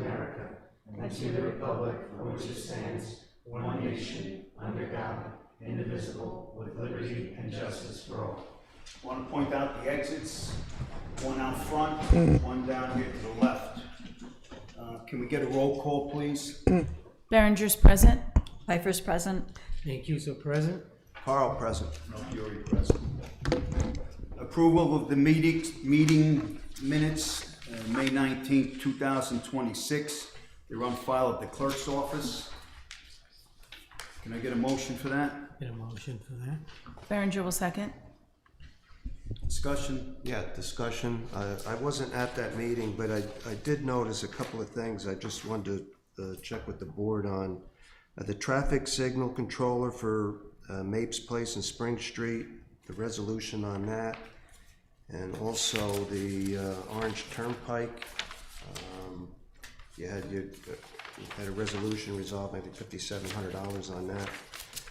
America and to the republic for which it stands, one nation, under God, indivisible, with liberty and justice for all. I want to point out the exits, one out front, one down here to the left. Can we get a roll call, please? Berenger's present. Pfeiffer's present. Mancuso present. Carl present. Fury present. Approval of the meeting minutes, May 19th, 2026. They're on file at the clerk's office. Can I get a motion for that? Get a motion for that. Berenger will second. Discussion? Yeah, discussion. I wasn't at that meeting, but I did notice a couple of things I just wanted to check with the board on. The traffic signal controller for Mapes Place and Spring Street, the resolution on that, and also the Orange Turnpike. You had a resolution resolved, I think $5,700 on that.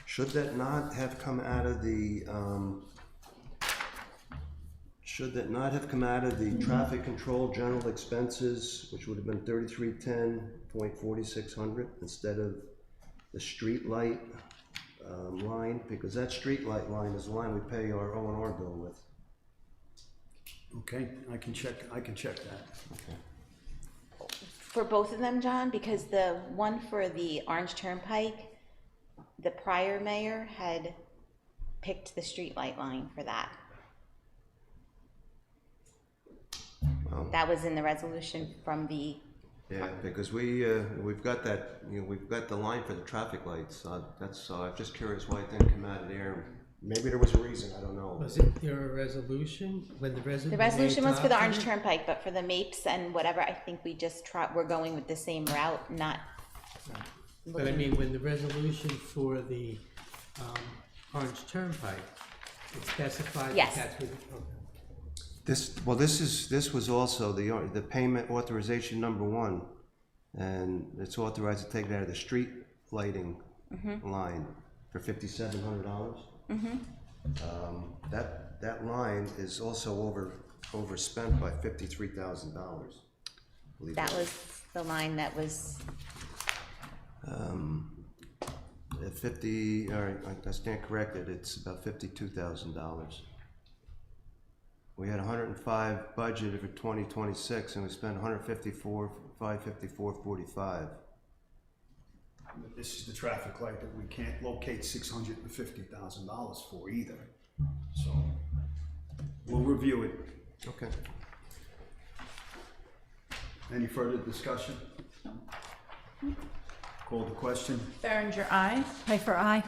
Should that not have come out of the traffic control general expenses, which would have been $3310.4600 instead of the street light line, because that street light line is the line we pay our O&R bill with. Okay, I can check that. Okay. For both of them, John, because the one for the Orange Turnpike, the prior mayor had picked the street light line for that. That was in the resolution from the. Yeah, because we've got that, we've got the line for the traffic lights. I'm just curious why it didn't come out of there. Maybe there was a reason, I don't know. Was it there a resolution when the resolution? The resolution was for the Orange Turnpike, but for the Mapes and whatever, I think we just we're going with the same route, not. Right. But I mean, when the resolution for the Orange Turnpike, it specified. Yes. That's what, okay. This was also the payment authorization number 1, and it's authorized to take it out of the street lighting line for $5,700. That line is also overspent by $53,000. That was the line that was. 50. All right, I stand corrected. It's about $52,000. We had 105 budgeted for 2026, and we spent 554.45. This is the traffic light that we can't locate $650,000 for either. So we'll review it. Okay. Any further discussion? Call the question. Berenger, aye. Pfeiffer, aye.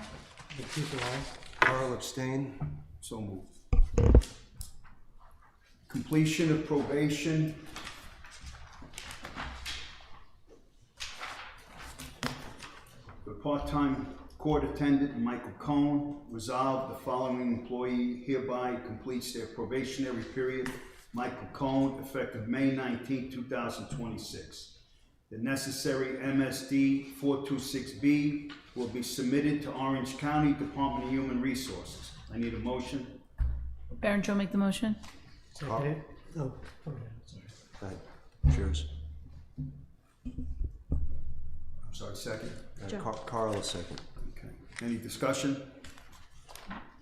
Mancuso, aye. Carl abstain. So moved. Completion of probation. The part-time court attendant Michael Cohn, resolved the following employee hereby completes their probationary period. Michael Cohn, effective May 19, 2026. The necessary MSD 426B will be submitted to Orange County Department of Human Resources. I need a motion. Berenger will make the motion. Second it? Oh, go ahead, sorry. Go ahead. Cheers. I'm sorry, second. Carl is second. Okay. Any discussion?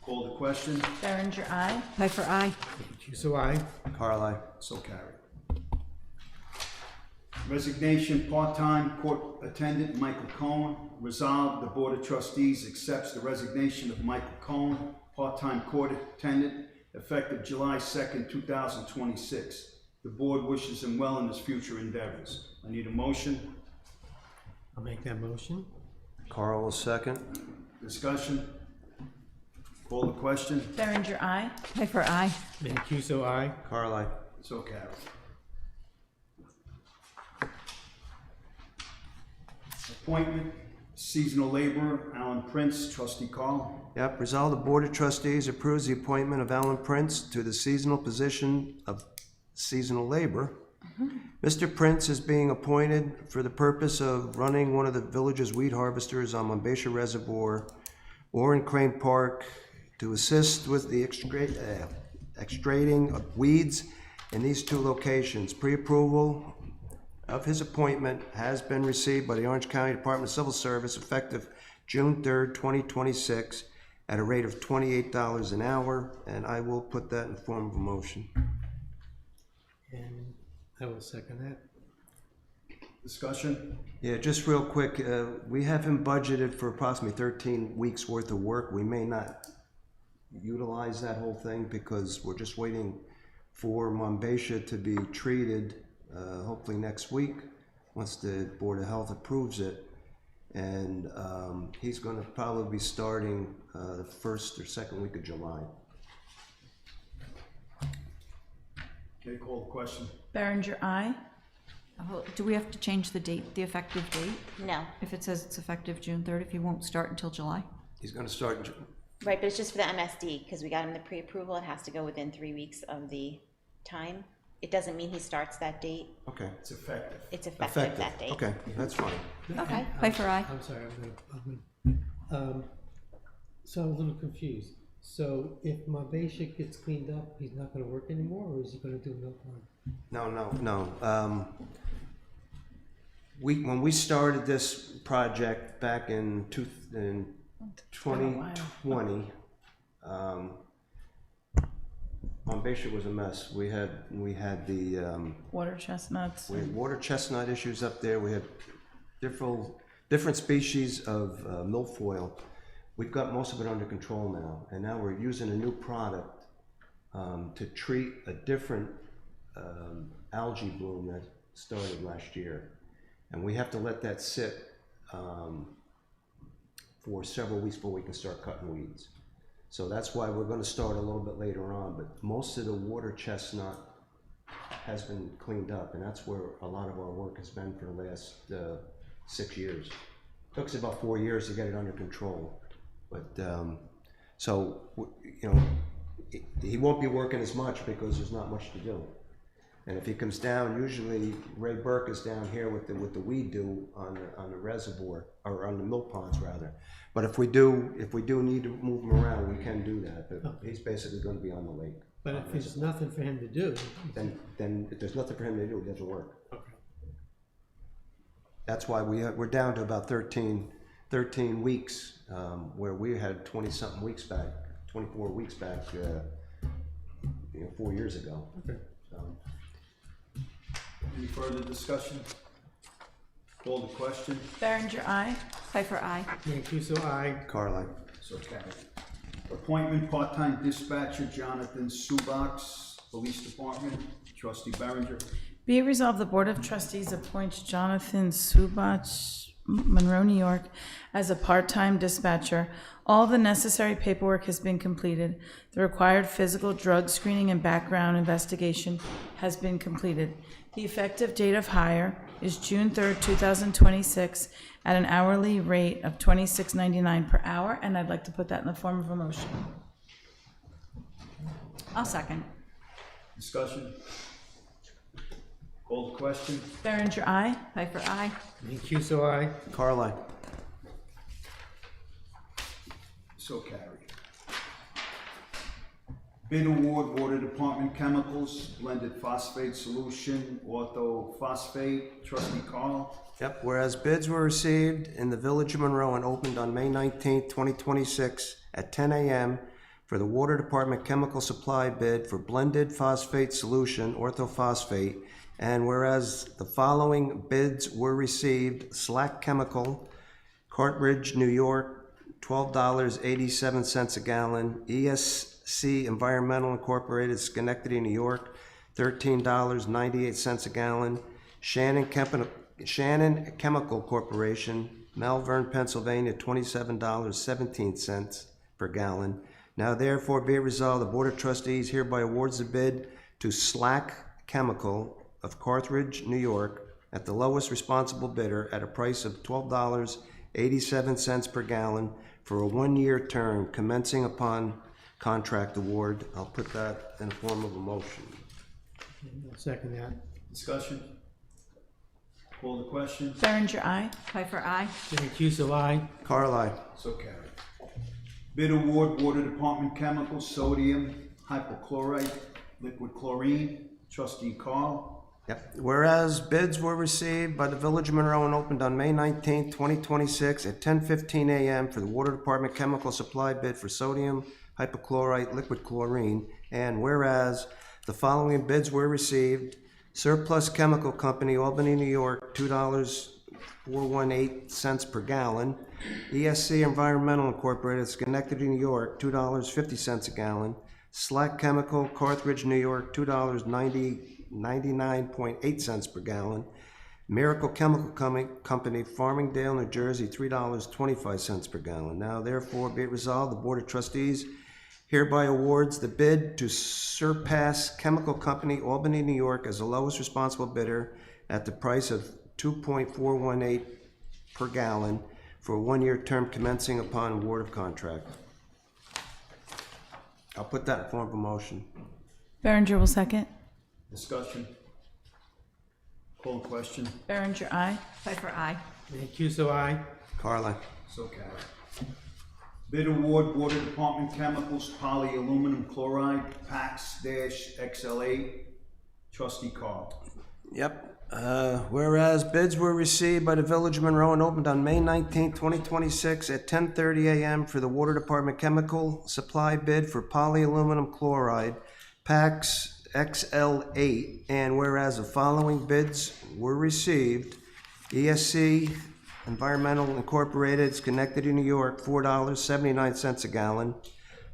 Call the question. Berenger, aye. Pfeiffer, aye. Mancuso, aye. Carl, aye. So carried. Resignation, part-time court attendant Michael Cohn. Resolved, the Board of Trustees accepts the resignation of Michael Cohn, part-time court attendant, effective July 2nd, 2026. The board wishes him well in his future endeavors. I need a motion. I'll make that motion. Carl is second. Discussion. Call the question. Berenger, aye. Pfeiffer, aye. Mancuso, aye. Carl, aye. So carried. Appointment, seasonal laborer, Alan Prince, trustee Carl. Yep, resolve the Board of Trustees approves the appointment of Alan Prince to the seasonal position of seasonal labor. Mr. Prince is being appointed for the purpose of running one of the village's weed harvesters on Monroe Reservoir or in Crane Park to assist with the extracting of weeds in these 2 locations. Pre-approval of his appointment has been received by the Orange County Department of Civil Service effective June 3rd, 2026, at a rate of $28 an hour, and I will put that in the form of a motion. And I will second that. Discussion? Yeah, just real quick, we have him budgeted for approximately 13 weeks worth of work. We may not utilize that whole thing because we're just waiting for Monroe to be treated, hopefully next week, once the Board of Health approves it. And he's going to probably be starting the first or second week of July. Okay, call the question. Berenger, aye. Do we have to change the date, the effective date? No, If it says it's effective June 3rd, if he won't start until July? He's going to start in right, but it's just for the MSD, because we got him the pre-approval, it has to go within 3 weeks of the time. It doesn't mean he starts that date, Okay. It's effective. it's effective that date. Okay, that's fine. Okay. Pfeiffer, aye. I'm sorry, so I'm a little confused. So if Monroe gets cleaned up, he's not gonna work anymore, or is he gonna do no harm? No. When we started this project back in 2020, Monroe was a mess. We had the Water chestnuts. we had water chestnut issues up there. We had different species of milfoil. We've got most of it under control now, and now we're using a new product to treat a different algae bloom that started last year. And we have to let that sit for several weeks before we can start cutting weeds. So that's why we're going to start a little bit later on, but most of the water chestnut has been cleaned up, and that's where a lot of our work has been for the last 6 years. It took us about 4 years to get it under control. But, he won't be working as much because there's not much to do. And if he comes down, usually Ray Burke is down here with the weed do on the reservoir, or on the mill ponds rather. But if we do need to move him around, we can do that. But he's basically going to be on the lake. But if there's nothing for him to do, Then if there's nothing for him to do, it doesn't work. okay. That's why we're down to about 13 weeks, where we had 20-something weeks back, 24 weeks back, 4 years ago. Okay. So, Any further discussion? Call the question. Berenger, aye. Pfeiffer, aye. Mancuso, aye. Carly. So carried. Appointment part-time dispatcher Jonathan Subox, Police Department. Trustee Berenger. Be it resolved, the Board of Trustees appoints Jonathan Subach, Monroe, New York, as a part-time dispatcher. All the necessary paperwork has been completed. The required physical drug screening and background investigation has been completed. The effective date of hire is June 3rd, 2026, at an hourly rate of $26.99 per hour, and I'd like to put that in the form of a motion. I'll second. Discussion? Call the question. Berenger, aye. Pfeiffer, aye. Mancuso, aye. Carly. So carried. Bid award, Water Department Chemicals, blended phosphate solution, orthophosphate. Trustee Carl. Yep, whereas bids were received in the Village of Monroe and opened on May 19th, 2026 at 10 a.m. for the Water Department chemical supply bid for blended phosphate solution, orthophosphate, and whereas the following bids were received: Slack Chemical, Cartridge, New York, $12.87 a gallon; ESC Environmental Incorporated, Schenectady, New York, $13.98 a gallon; Shannon Chemical Corporation, Malvern, Pennsylvania, $27.17 per gallon. Now therefore be it resolved, the Board of Trustees hereby awards the bid to Slack Chemical of Cartridge, New York, at the lowest responsible bidder at a price of $12.87 per gallon for a 1-year term commencing upon contract award. I'll put that in the form of a motion. I'll second that. Discussion? Call the question. Berenger, aye. Pfeiffer, aye. Mancuso, aye. Carly. So carried. Bid award, Water Department Chemicals, sodium hypochlorite, liquid chlorine. Trustee Carl. Yep. Whereas bids were received by the Village of Monroe and opened on May 19th, 2026 at 10:15 a.m. for the Water Department chemical supply bid for sodium hypochlorite liquid chlorine. And whereas the following bids were received: Surplus Chemical Company, Albany, New York, $2.418 per gallon. ESC Environmental Incorporated, Schenectady, New York, $2.50 a gallon. Slack Chemical, Carthage, New York, $2.99.8 per gallon. Miracle Chemical Company, Farmingdale, New Jersey, $3.25 per gallon. Now therefore be it resolved, the Board of Trustees hereby awards the bid to Surpass Chemical Company, Albany, New York, as the lowest responsible bidder at the price of $2.418 per gallon for a one-year term commencing upon award of contract. I'll put that in form of a motion. Berenger will second. Discussion. Call the question. Berenger, aye. Pfeiffer, aye. Mancuso, aye. Carla. So carried. Bid award, Water Department Chemicals, Polyaluminum Chloride, PAX-XL8. Trustee Carl. Yep. Whereas bids were received by the Village of Monroe and opened on May 19th, 2026 at 10:30 a.m. for the Water Department chemical supply bid for polyaluminum chloride, PAX-XL8. And whereas the following bids were received: ESC Environmental Incorporated, Schenectady, New York, $4.79 a gallon.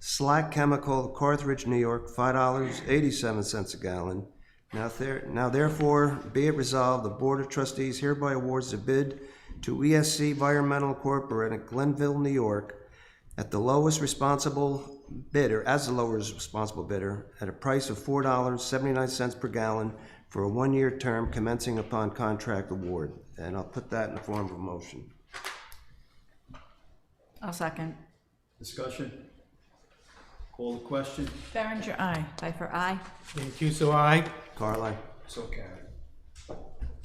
Slack Chemical, Carthage, New York, $5.87 a gallon. Now therefore, be it resolved, the Board of Trustees hereby awards the bid to ESC Environmental Incorporated, Glenville, New York, at the lowest responsible bidder, at a price of $4.79 per gallon for a one-year term commencing upon contract award. And I'll put that in the form of a motion. I'll second. Discussion. Call the question. Berenger, aye. Pfeiffer, aye. Mancuso, aye. Carla. So carried.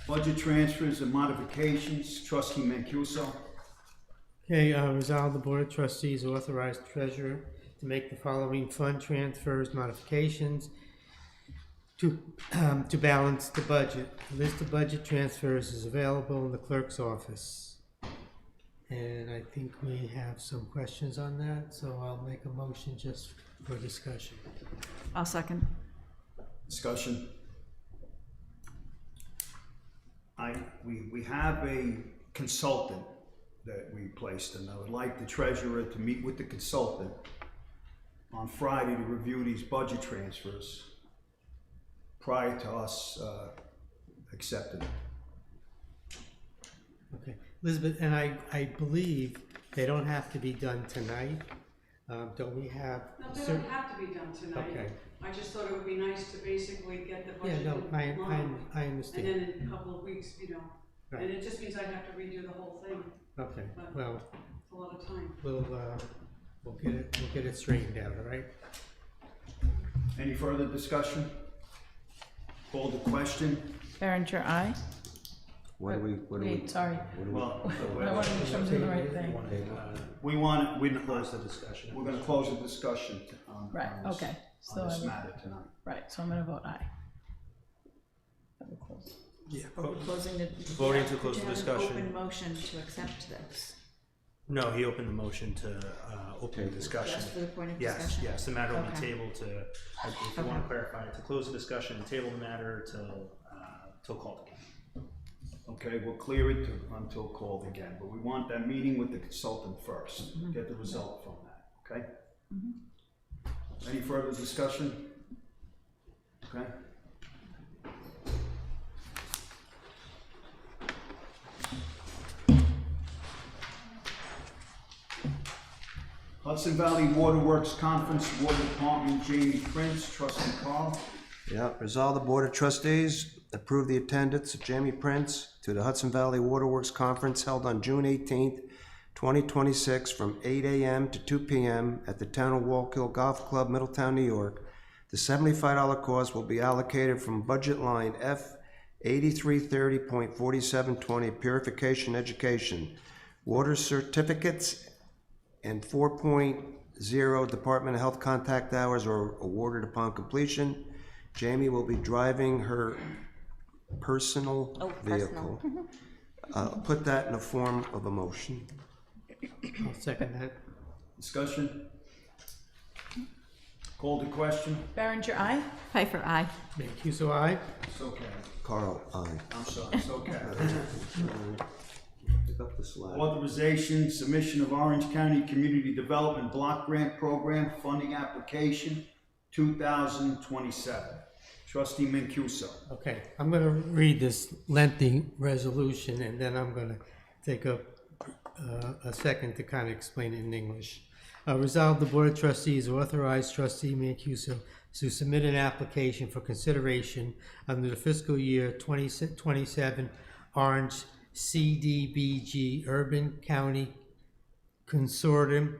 Budget transfers and modifications. Trustee Mancuso. Okay, resolve the Board of Trustees authorize the treasurer to make the following fund transfers, modifications to balance the budget. A list of budget transfers is available in the clerk's office. And I think we have some questions on that, so I'll make a motion just for discussion. I'll second. Discussion. We have a consultant that we placed, and I would like the treasurer to meet with the consultant on Friday to review these budget transfers prior to us accepting it. Okay, Elizabeth, and I believe they don't have to be done tonight. Don't we have? No, they don't have to be done tonight. Okay. I just thought it would be nice to basically get the Yeah, budget no, in line. I And understand. then in a couple of weeks, Right. and it just means I'd have to redo the whole thing. Okay, well, It's a lot of time. we'll get it straightened out, all right? Any further discussion? Call the question. Berenger, aye. What do we? Wait, sorry. Well, I want to make sure I'm doing the right thing. we're gonna close the discussion Right, okay. So on this I'm- matter tonight. Right, so I'm gonna vote aye. That will close. Yeah, We're closing the. voting to close the Did you have an discussion. open motion to accept this? No, he opened the motion to open the discussion. Just for the point of Yes, discussion? yes, the matter will be Okay. tabled to, if you want to clarify, to close the discussion, table the matter till called again. Okay, we'll clear it until called again, but we want that meeting with the consultant first, get the result from that, okay? Any further discussion? Okay? Hudson Valley Waterworks Conference, Water Department, Jamie Prince, Trustee Carl. Yeah, resolve the Board of Trustees approve the attendance of Jamie Prince to the Hudson Valley Waterworks Conference held on June 18th, 2026 from 8 a.m. to 2 p.m. at the Town of Wallkill Golf Club, Middletown, New York. The $75 cost will be allocated from budget line F 8330.4720 Purification Education, Water Certificates, and 4.0 Department of Health contact hours are awarded upon completion. Jamie will be driving her personal Oh, vehicle. personal. Put that in the form of a motion. I'll second that. Discussion? Call to question? Berenger, aye. Pfeiffer, aye. Mancuso, aye. So carried. Carl, aye. I'm sorry, so carried. Pick up the slack. Authorization, submission of Orange County Community Development Block Grant Program Funding Application 2027. Trustee Mancuso. Okay, I'm gonna read this lengthy resolution and then I'm gonna take a second to kind of explain it in English. Resolve the Board of Trustees authorize Trustee Mancuso to submit an application for consideration under the fiscal year 2027 Orange CDBG Urban County Consortium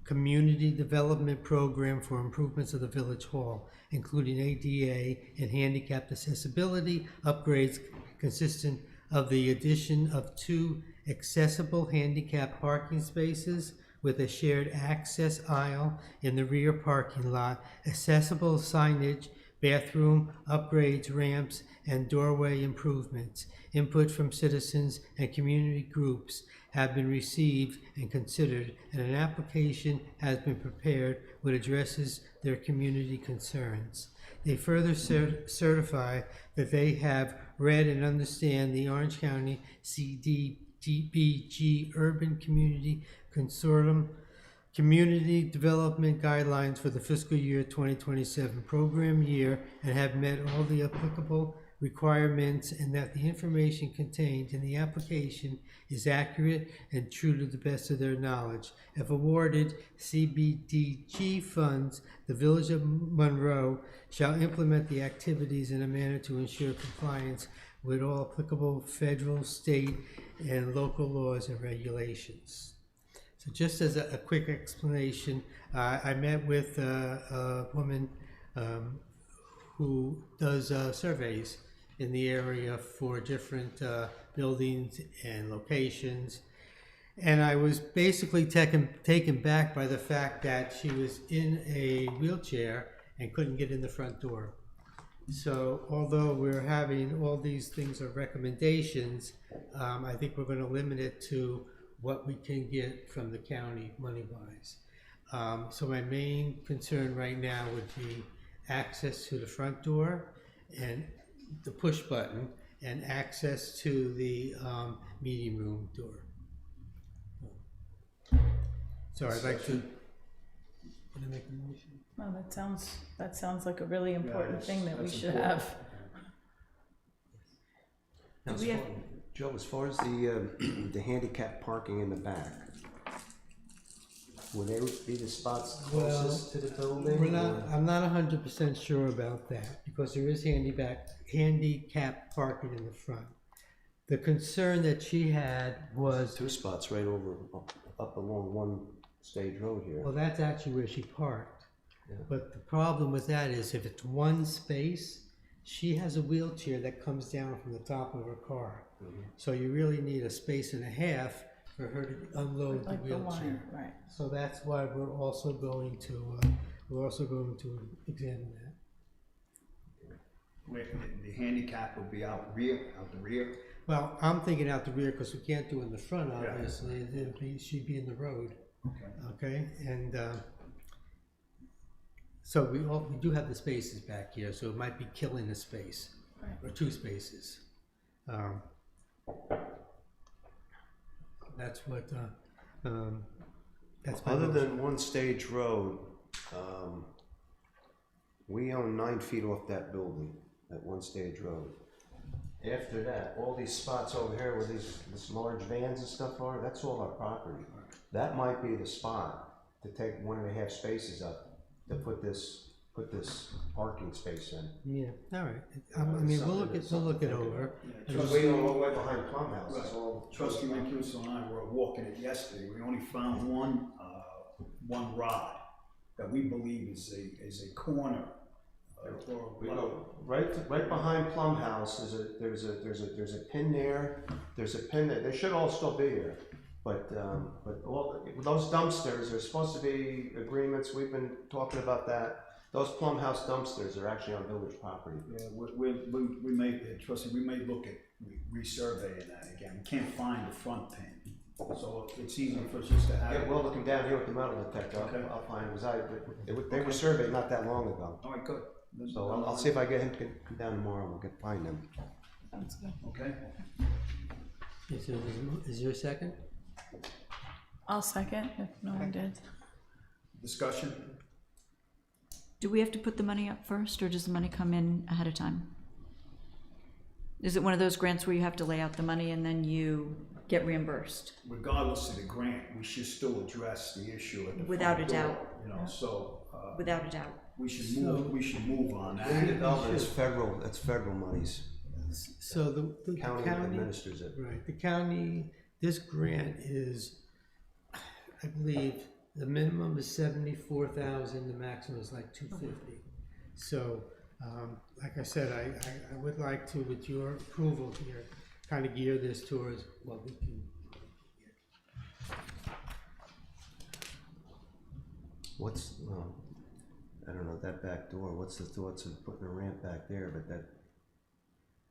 Community Development Program for improvements of the Village Hall, including ADA and handicap accessibility upgrades consistent of the addition of 2 accessible handicap parking spaces with a shared access aisle in the rear parking lot, accessible signage, bathroom upgrades, ramps, and doorway improvements. Input from citizens and community groups have been received and considered, and an application has been prepared which addresses their community concerns. They further certify that they have read and understand the Orange County CDBG Urban Community Consortium Community Development Guidelines for the fiscal year 2027 program year and have met all the applicable requirements, and that the information contained in the application is accurate and true to the best of their knowledge. If awarded CBDG funds, the Village of Monroe shall implement the activities in a manner to ensure compliance with all applicable federal, state, and local laws and regulations. So just as a quick explanation, I met with a woman who does surveys in the area for different buildings and locations. And I was basically taken back by the fact that she was in a wheelchair and couldn't get in the front door. So although we're having all these things of recommendations, I think we're going to limit it to what we can get from the county money-wise. So my main concern right now would be access to the front door and the push button and access to the meeting room door. So I'd like to, can I make a motion? Well, that sounds like a really important thing that we that's should important. have. Now, Do we have- Joe, as far as the handicap parking in the back, will they be the spots closest to the building? I'm not 100% sure about that because there is handicap parking in the front. The concern that she had was, 2 spots right over, up along one stage road here. well, that's actually where she parked. Yeah. But the problem with that is if it's one space, she has a wheelchair that comes down from the top of her car. So you really need a space and a half for her to unload the Like the wheelchair. line, right. So that's why we're also going to examine that. Wait, the handicap will be out the rear. Well, I'm thinking out the rear because we can't do it in the front, Yeah. obviously. She'd be in the road. Okay, and so we do have the spaces back here, so it might be killing a space Right. or 2 spaces. That's what. That's my Other motion. than one stage road, we own 9 feet off that building, that one stage road. After that, all these spots over here where these large vans and stuff are, that's all our property. That might be the spot to take 1.5 spaces up to put this parking space in. Yeah. All right. I mean, we'll look it over. Because we own all the way behind Plum House, it's all. Trustee Mancuso and I were walking it yesterday. We only found one rod that we believe is a corner. We go right behind Plum House. There's a pin there. There's a pin there. They should all still be there. But all those dumpsters, there's supposed to be agreements. We've been talking about that. Those Plum House dumpsters are actually on village property. Yeah, we may, trust me, we may look at resurveying that again. We can't find the front pin. So it's easier for us just to have. Yeah, we'll look them down here with the metal detector. Okay. I'll find them, because they were surveyed not that long ago. All right, good. So I'll see if I get him to come down tomorrow and we'll find them. Sounds good. Okay. Is there a second? I'll second if no one did. Discussion? Do we have to put the money up first, or does the money come in ahead of time? Is it one of those grants where you have to lay out the money and then you get reimbursed? Regardless of the grant, we should still address the issue at the Without front a door, doubt. you know, so, Without a doubt. we should move on that. Land development is federal, that's federal monies. So the County administers it. right, the county, this grant is, I believe, the minimum is 74,000, the maximum is like 250. So, like I said, I would like to, with your approval here, kind of gear this towards what we can. What's, I don't know, that back door, what's the thoughts of putting a ramp back there, but that,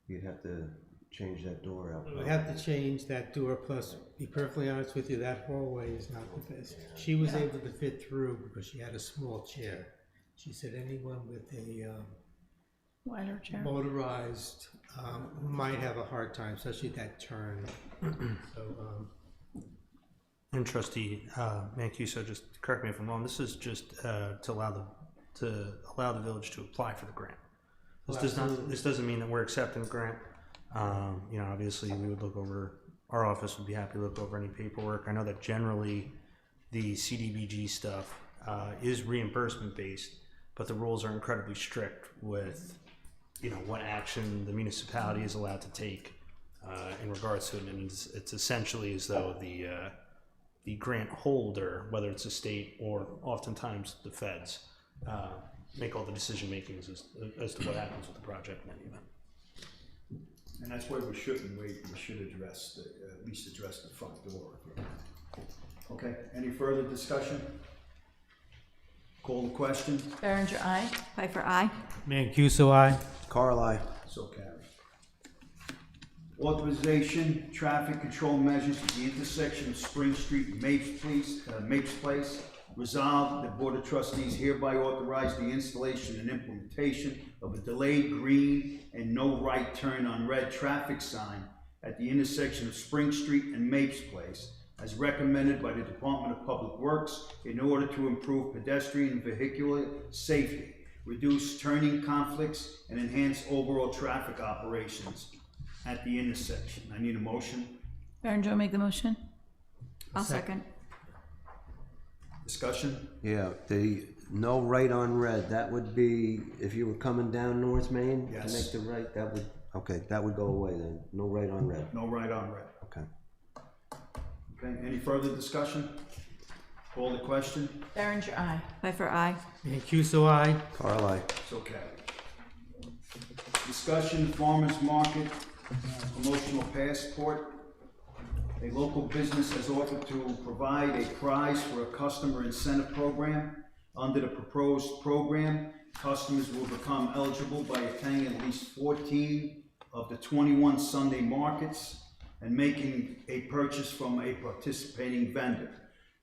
you'd have to change that door out. We have to change that door, plus, be perfectly honest with you, that hallway is not the best. She was able to fit through because she had a small chair. She said anyone with a Wider chair. motorized might have a hard time, especially that turn. So, And trustee Mancuso, just correct me if I'm wrong, this is just to allow the village to apply for the grant. This doesn't mean that we're accepting the grant. You know, obviously we would look over, our office would be happy to look over any paperwork. I know that generally the CDBG stuff is reimbursement based, but the rules are incredibly strict with, you know, what action the municipality is allowed to take in regards to it. And it's essentially as though the grant holder, whether it's a state or oftentimes the feds, make all the decision makings as to what happens with the project in any event. And that's why we shouldn't wait, we should address, at least address the front door. Okay, any further discussion? Call the question, Berenger, aye. Pfeiffer, aye. Mancuso, aye. Carl, I. so carried. Authorization, traffic control measures at the intersection of Spring Street and Mapes Place. Resolved, the Board of Trustees hereby authorize the installation and implementation of a delayed green and no right turn on red traffic sign at the intersection of Spring Street and Mapes Place, as recommended by the Department of Public Works in order to improve pedestrian and vehicular safety, reduce turning conflicts, and enhance overall traffic operations at the intersection. I need a motion. Berenger will make the motion. I'll second. Discussion? Yeah, the no right on red, that would be if you were coming down North Main to Yes. make the right, that would, okay, that would go away then. No right on red. No right on red. Okay. Okay, any further discussion? Call the question, Berenger, aye. Pfeiffer, aye. Mancuso, aye. Carl, I. so carried. Discussion, farmer's market, promotional passport. A local business has offered to provide a prize for a customer incentive program. Under the proposed program, customers will become eligible by attending at least 14 of the 21 Sunday markets and making a purchase from a participating vendor.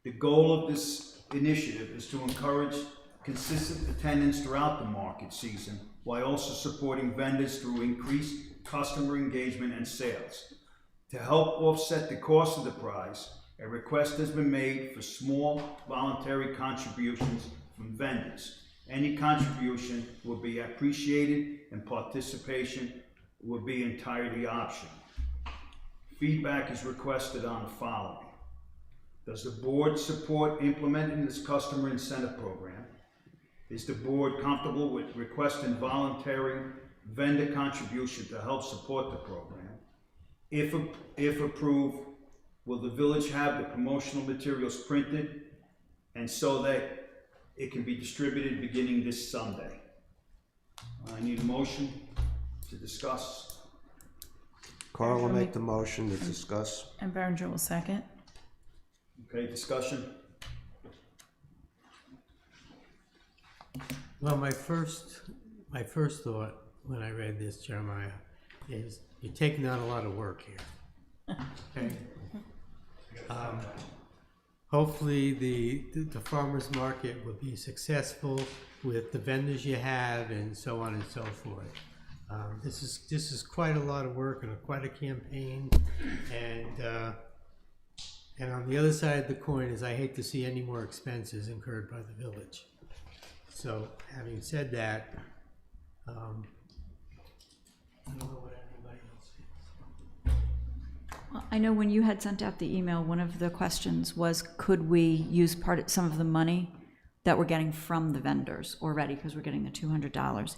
The goal of this initiative is to encourage consistent attendance throughout the market season while also supporting vendors through increased customer engagement and sales. To help offset the cost of the prize, a request has been made for small voluntary contributions from vendors. Any contribution will be appreciated and participation will be entirely optional. Feedback is requested on the following. Does the board support implementing this customer incentive program? Is the board comfortable with requesting voluntary vendor contribution to help support the program? If approved, will the village have the promotional materials printed and so that it can be distributed beginning this Sunday? I need a motion to discuss. Carl will make the motion to discuss. And Berenger will second. Okay, discussion? Well, my first thought when I read this, Jeremiah, is you're taking on a lot of work here. Okay. Hopefully the farmer's market will be successful with the vendors you have and so on and so forth. This is quite a lot of work and quite a campaign, and on the other side of the coin is I hate to see any more expenses incurred by the village. So having said that, I don't know what everybody else thinks. Well, I know when you had sent out the email, one of the questions was, could we use some of the money that we're getting from the vendors already, because we're getting the $200.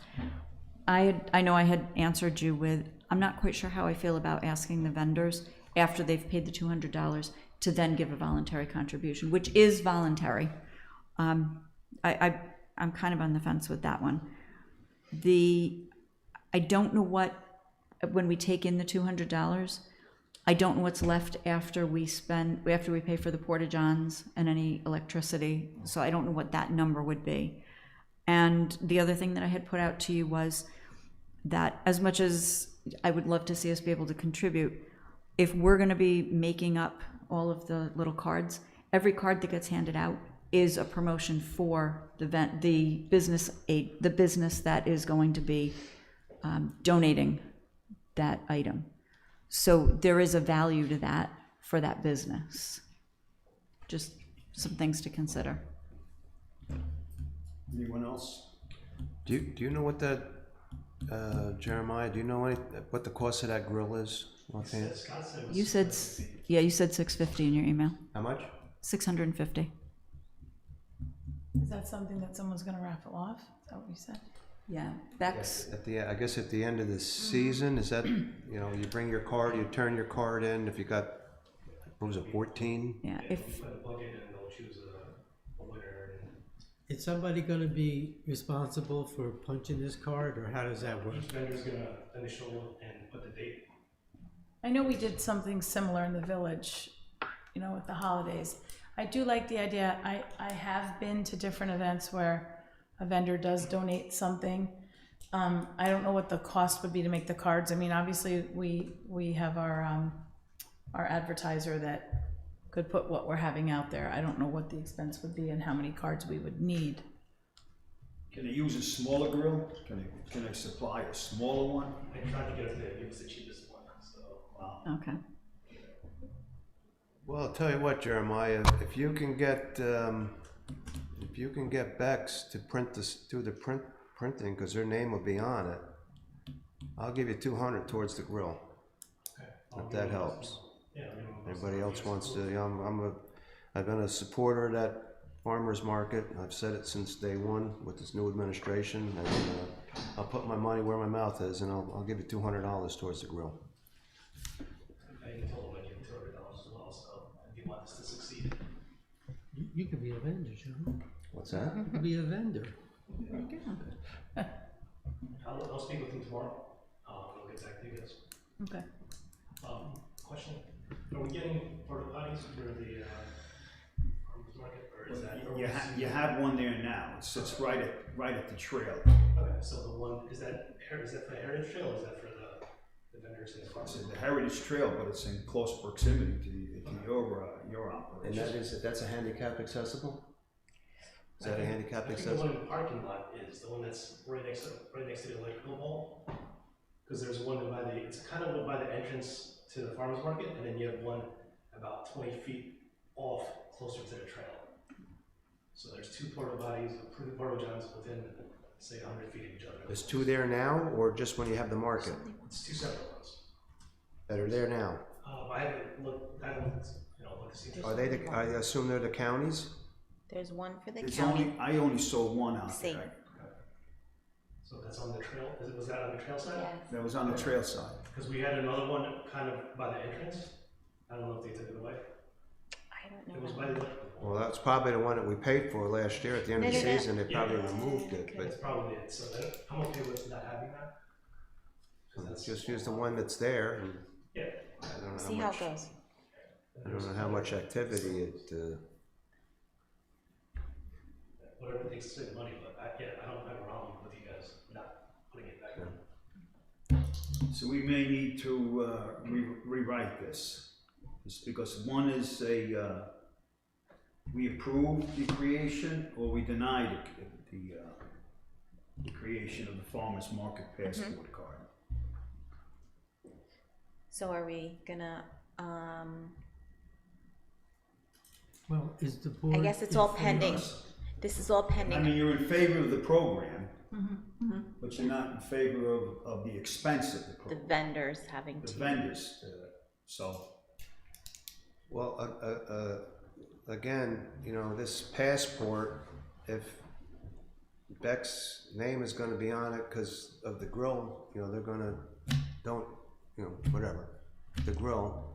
I know I had answered you with, I'm not quite sure how I feel about asking the vendors after they've paid the $200 to then give a voluntary contribution, which is voluntary. I'm kind of on the fence with that one. I don't know when we take in the $200, I don't know what's left after we pay for the porta-johns and any electricity, so I don't know what that number would be. And the other thing that I had put out to you was that as much as I would love to see us be able to contribute, if we're gonna be making up all of the little cards, every card that gets handed out is a promotion for the business that is going to be donating that item. So there is a value to that for that business. Just some things to consider. Anyone else? Do you know what that, Jeremiah, do you know what the cost of that grill is? offhand? You said $650 in your email. How much? $650. Is that something that someone's gonna raffle off? Is that what you said? Yeah, Bex. I guess at the end of the season, is that, you bring your card, you turn your card in, if you got, what was it, 14? Yeah, if Is somebody gonna be responsible for punching this card, or how does that work? Each vendor's gonna initial and put the date. I know we did something similar in the village, with the holidays. I do like the idea. I have been to different events where a vendor does donate something. I don't know what the cost would be to make the cards. I mean, obviously, we have our advertiser that could put what we're having out there. I don't know what the expense would be and how many cards we would need. Can they use a smaller grill? Can they supply a smaller one? I tried to get it to give us the cheapest one, so. Okay. Well, I'll tell you what, Jeremiah, if you can get Bex to do the printing, because her name will be on it, I'll give you $200 towards the grill, if that helps. Yeah, Anybody else wants to, I've been a supporter of that farmer's market. I've said it since day one with this new administration, and I'll put my money where my mouth is, and I'll give you $200 towards the grill. I told them I give $200 as well, so if you want this to succeed. You could be a vendor, John. What's that? You could be a vendor. I'll speak with him tomorrow. I'll get back to you guys. Okay. Question, are we getting porta potties for the farmers market, or is that? You have one there now. It sits right at the trail. Okay, so the one, is that for the Heritage Trail, or is that for the vendors in the farm? It's the Heritage Trail, but it's in close proximity to your And operation. that's a handicap accessible? Is that a handicap I think accessible? the one in the parking lot is the one that's right next to the electrical pole. Because there's one it's kind of by the entrance to the farmer's market, and then you have one about 20 feet off, closer to the trail. So there's two porta johns within, say, 100 feet of each other. There's two there now, or just when you have the market? It's two separate ones. That are there now? I haven't looked, look to see. Are they I assume they're the counties? There's one for the It's county. I only saw one out Safe. there. So that's on the trail, was that on the trail side? Yes. That was on the trail side. Because we had another one kind of by the entrance. I don't know if they took it away. I don't It was know. by the electrical pole. Well, that's probably the one that we paid for last year at the end of the No. season. They probably removed it, That's but probably it, so I'm okay with not having that. 'Cause let's just use the one that's there. And Yeah. I don't know See how it goes. I don't know how much activity it. whatever it takes to save money, but I don't have a problem with you guys not putting it back in. So we may need to rewrite this, just because one is we approve the creation or we deny the creation of the farmer's market passport card. So are we gonna, Well, is the board? I guess it's all in- pending. This is all I pending. mean, you're in favor of the program, but you're not in favor of the expense of the The program, vendors having the to. vendors, so. Well, again, you know, this passport, if Beck's name is gonna be on it because of the grill, you know, they're gonna, whatever, the grill.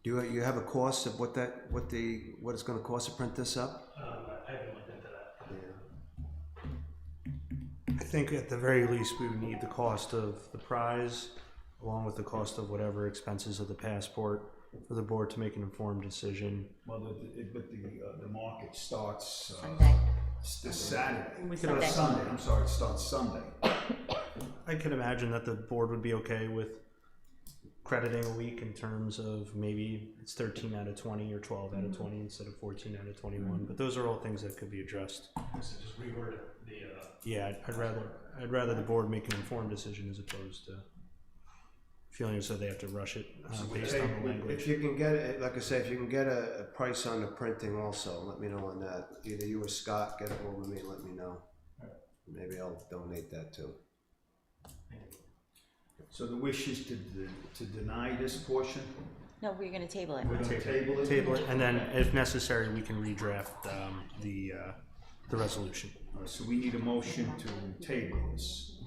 Do you have a cost of what it's gonna cost to print this up? I haven't looked into that. Yeah. I think at the very least, we would need the cost of the prize, along with the cost of whatever expenses of the passport, for the board to make an informed decision. Well, the market starts Sunday. this Saturday. Sunday. Sunday, I'm sorry, it starts Sunday. I could imagine that the board would be okay with crediting a week in terms of maybe it's 13 out of 20 or 12 out of 20 instead of 14 out of 21, but those are all things that could be addressed. So just reword the, Yeah, I'd rather the board make an informed decision as opposed to feeling as though they have to rush it based on the language. If you can get it, like I say, if you can get a price on the printing also, let me know on that. Either you or Scott get it over me and let me know. Maybe I'll donate that too. So the wish is to deny this portion? No, we're gonna table it. We're gonna table it? Table it, and then if necessary, we can redraft the resolution. All right, so we need a motion to table this.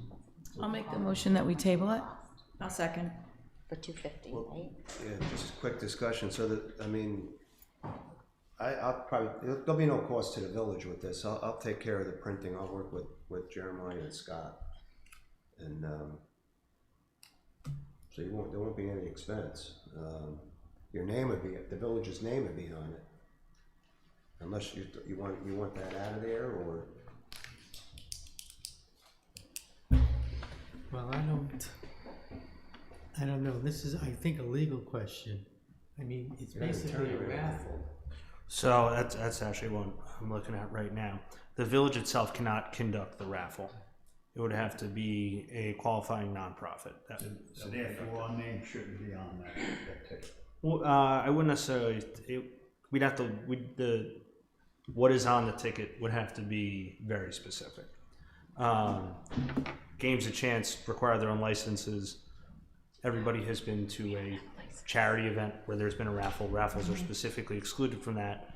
I'll make the motion that we table it. I'll second. For 250, right? Yeah, just a quick discussion, so that, I mean, I'll probably, there'll be no cost to the village with this. I'll take care of the printing. I'll work with Jeremiah and Scott. And, so there won't be any expense. Your name would be, the village's name would be on it. Unless you want that out of there, or? Well, I don't know, this is, I think, a legal question. I mean, it's basically a raffle. So that's actually what I'm looking at right now. The village itself cannot conduct the raffle. It would have to be a qualifying nonprofit. So therefore, our name shouldn't be on that ticket. Well, I wouldn't necessarily. We'd have to. What is on the ticket would have to be very specific. Games of Chance require their own licenses. Everybody has been to a charity event where there's been a raffle. Raffles are specifically excluded from that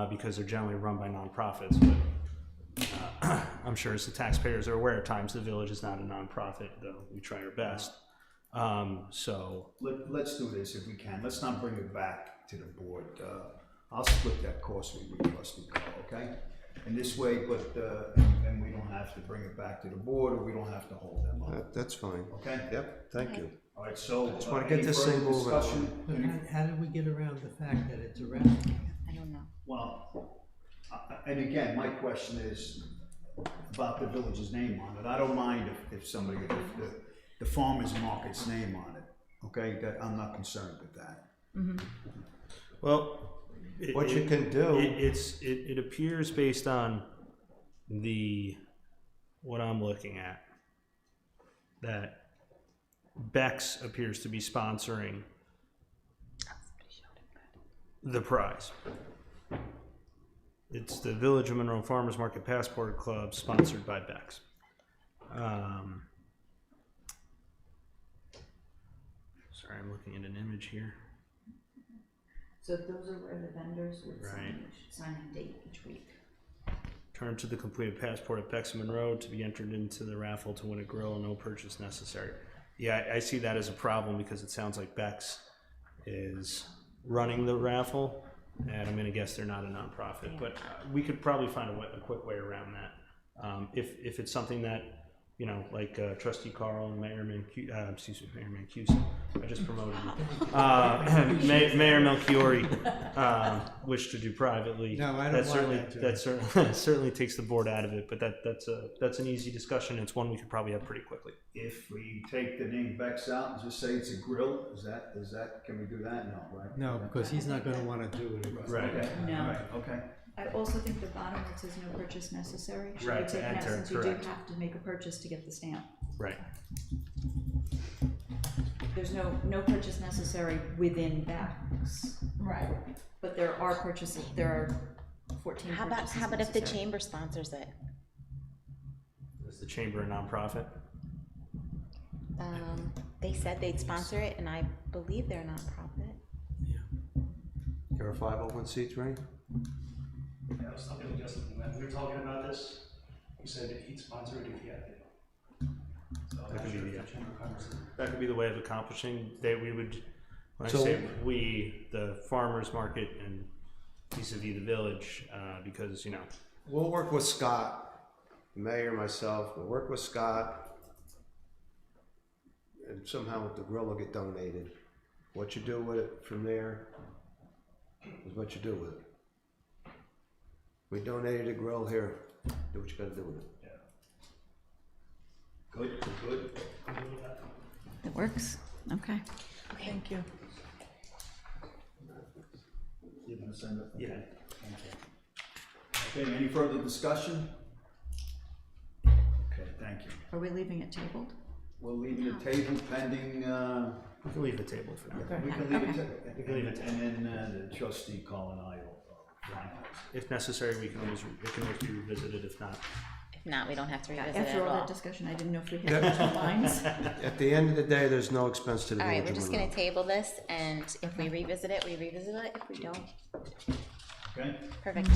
because they're generally run by nonprofits. But I'm sure as the taxpayers are aware, at times the village is not a nonprofit, though we try our best. So Let's do this if we can. Let's not bring it back to the board. I'll split that cost with you, trustee Carl, okay? And this way, and we don't have to bring it back to the board, or we don't have to hold them up, That's fine. okay? Yep, thank you. All right, so. Just wanna get any this further thing moving. But discussion? how did we get around the fact that it's a raffle? I don't know. Well, and again, my question is about the village's name on it. I don't mind if somebody, if the farmer's market's name on it, okay? That, I'm not concerned with that. well. What you can do. It appears based on what I'm looking at that Beck's appears to be sponsoring the prize. It's the Village of Monroe Farmers Market Passport Club sponsored by Beck's. Sorry, I'm looking at an image here. So those are where the vendors would Right. sign a date each week. Turn to the completed passport at Beck's Monroe to be entered into the raffle to win a grill. No purchase necessary. Yeah, I see that as a problem because it sounds like Beck's is running the raffle, and I'm gonna guess they're not a nonprofit. But we could probably find a quick way around that. If it's something that you know, like Trustee Carl and Mayor Mancuso. I just promoted you. Mayor Melchiori wish to do privately. No, I don't That want certainly that, Joe. that certainly takes the board out of it. But that's an easy discussion. It's one we could probably have pretty quickly. If we take the name Bex out and just say it's a grill, is that, can we do that? No, right? No, because he's not gonna wanna do it. Right. Okay, No. all right, okay. I also think the bottom that says no purchase necessary should be Right, to taken out enter, since you do correct. have to make a purchase to get the stamp. Right. There's no purchase necessary within box. Right. But there are 14 How purchases about if the necessary. chamber sponsors it? Is the chamber a nonprofit? They said they'd sponsor it, and I believe they're a nonprofit. You're a 501c3? Yeah, I was talking to Justin, when we were talking about this, he said that he'd sponsor it if he had to. So I'm That not could sure be if the- the chamber covers it. That could be the way of accomplishing that we would, when I So- say we, the farmers market and vis-a-vis the village, because, you know, We'll work with Scott, the mayor, myself, we'll work with Scott, and somehow the grill will get donated. What you do with it from there is what you do with it. We donated a grill here, do what you gotta do with it. Good, good. That works, okay. Thank you. You're gonna send it? Yeah. Okay, any further discussion? Okay, thank you. Are we leaving it tabled? We'll leave the table pending, we can leave the table for now. we can leave Okay. it, We can leave it. and then the trustee Colin and I will finalize. If necessary, it can always be revisited. If not, If not, we don't have to revisit it After at all that all. discussion, I didn't know if we had additional lines. At the end of the day, there's no expense to the All right, village we're of just Monroe. gonna table this, and if we revisit it, we revisit it. If we don't, Okay? perfect,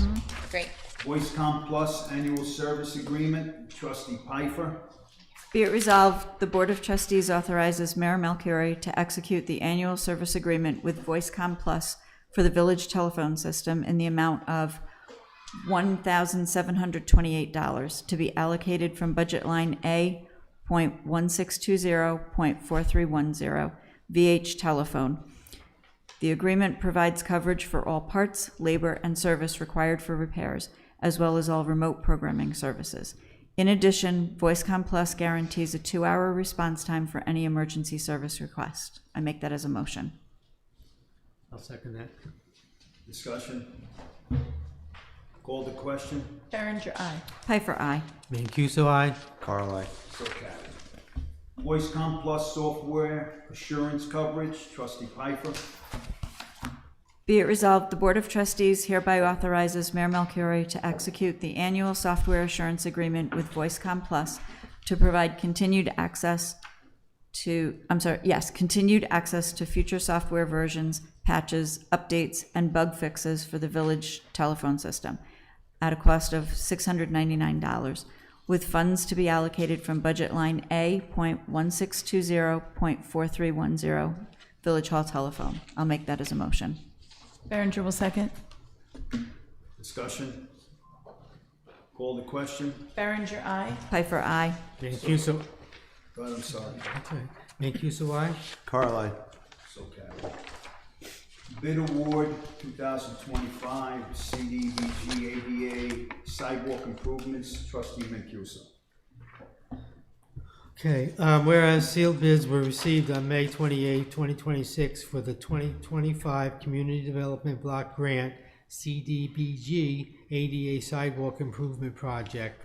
great. VoiceCom Plus Annual Service Agreement, trustee Pfeiffer. Be it resolved, the Board of Trustees authorizes Mayor Melchiori to execute the annual service agreement with VoiceCom Plus for the village telephone system in the amount of $1,728 to be allocated from budget line A.1620.4310 VH Telephone. The agreement provides coverage for all parts, labor, and service required for repairs, as well as all remote programming services. In addition, VoiceCom Plus guarantees a 2-hour response time for any emergency service request. I make that as a motion. I'll second that. Discussion. Call the question. Berenger, aye. Piper, aye. Mancuso, aye. Carl, I. So carried. VoiceCom Plus Software Assurance Coverage, trustee Pfeiffer. Be it resolved, the Board of Trustees hereby authorizes Mayor Melchiori to execute the annual software assurance agreement with VoiceCom Plus to provide continued access to future software versions, patches, updates, and bug fixes for the village telephone system at a cost of $699, with funds to be allocated from budget line A.1620.4310 Village Hall Telephone. I'll make that as a motion. Berenger will second. Discussion. Call the question. Berenger, aye. Piper, aye. Mancuso, Go ahead, I'm sorry. that's right. Mancuso, aye. Carl, I. So carried. Bid award 2025 CDBG ADA sidewalk improvements, trustee Mancuso. Okay, whereas sealed bids were received on May 28, 2026 for the 2025 Community Development Block Grant CDBG ADA Sidewalk Improvement Project.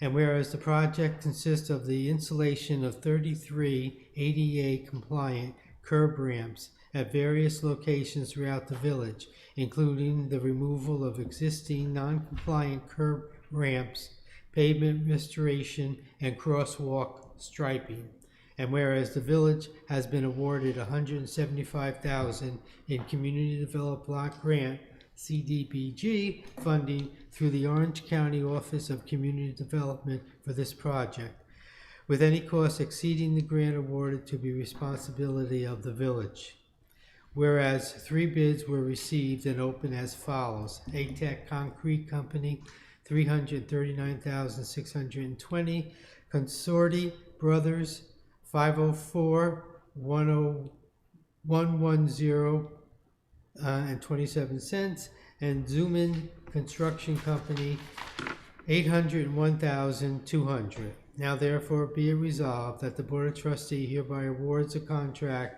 And whereas the project consists of the installation of 33 ADA compliant curb ramps at various locations throughout the village, including the removal of existing non-compliant curb ramps, pavement restoration, and crosswalk striping. And whereas the village has been awarded $175,000 in Community Development Block Grant CDBG funding through the Orange County Office of Community Development for this project, with any cost exceeding the grant awarded to be responsibility of the village. Whereas 3 bids were received and open as follows: ATEC Concrete Company, $339,620, Consorti Brothers, 504-110 and 27 cents, and Zuman Construction Company, 801,200. Now therefore be it resolved that the Board of Trustees hereby awards a contract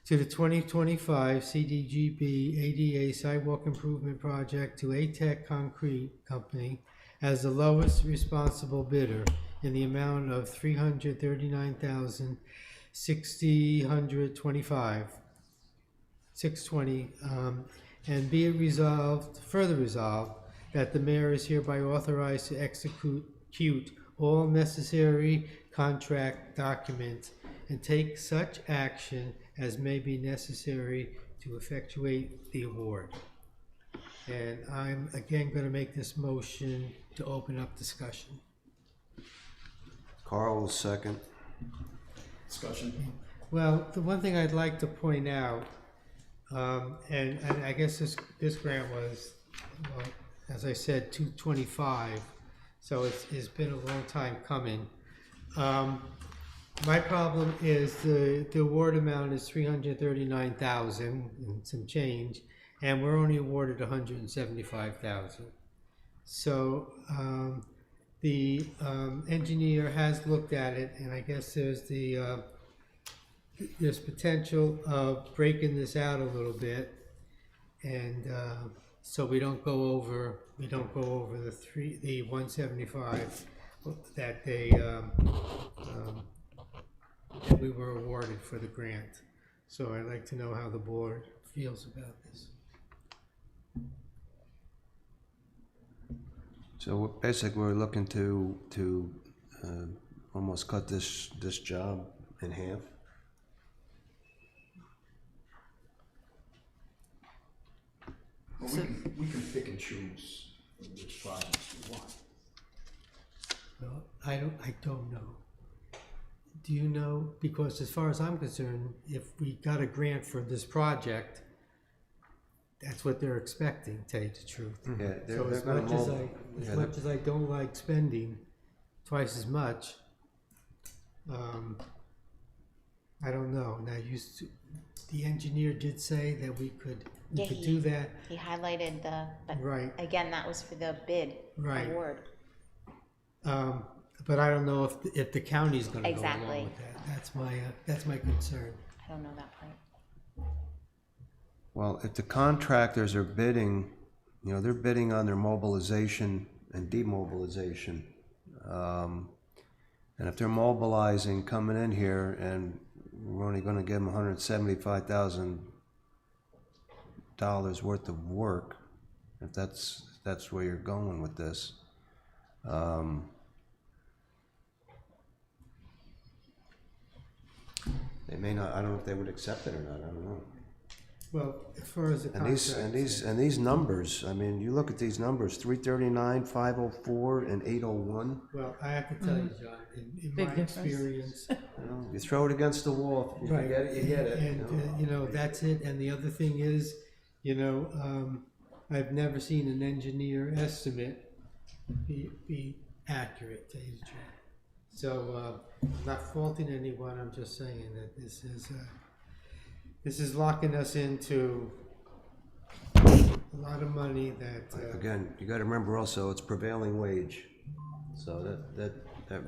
to the 2025 CDGB ADA Sidewalk Improvement Project to A-Tech Concrete Company as the lowest responsible bidder in the amount of $620,620, and be it resolved, further resolved, that the mayor is hereby authorized to execute all necessary contract documents and take such action as may be necessary to effectuate the award. And I'm again going to make this motion to open up discussion. Carl will second. Discussion. Well, the one thing I'd like to point out, and I guess this grant was, well, as I said, 225, so it's been a long time coming. My problem is the award amount is 339,000 and some change, and we're only awarded 175,000. So the engineer has looked at it, and I guess there's potential of breaking this out a little bit, and so we don't go over the 175 that that we were awarded for the grant. So I'd like to know how the board feels about this. So basically, we're looking to almost cut this job in half. Well, we can pick and choose which projects we want. Well, I don't know. Do you know? Because as far as I'm concerned, if we got a grant for this project, that's what they're expecting, to tell you the truth. Yeah, So as much as I don't like spending twice as much, I don't know. Now, the engineer did say that we could do that. He highlighted but Right. again, that was for the bid Right. award. But I don't know if the county's going to go Exactly. along with that. That's my concern. I don't know that part. Well, if the contractors are bidding, they're bidding on their mobilization and demobilization. And if they're mobilizing, coming in here, and we're only going to give them $175,000 worth of work, if that's where you're going with this. They may not. I don't know if they would accept it or not. I don't know. Well, as far as the And contract, these numbers. I mean, you look at these numbers: 339, 504, and 801. well, I have to tell you, John, in Big my difference. experience, You throw it against the wall. If you right, get it, you get it. and that's it. And the other thing is, I've never seen an engineer estimate be accurate, to tell you the truth. So I'm not faulting anyone. I'm just saying that this is locking us into a lot of money that. Again, you got to remember also it's prevailing wage, so that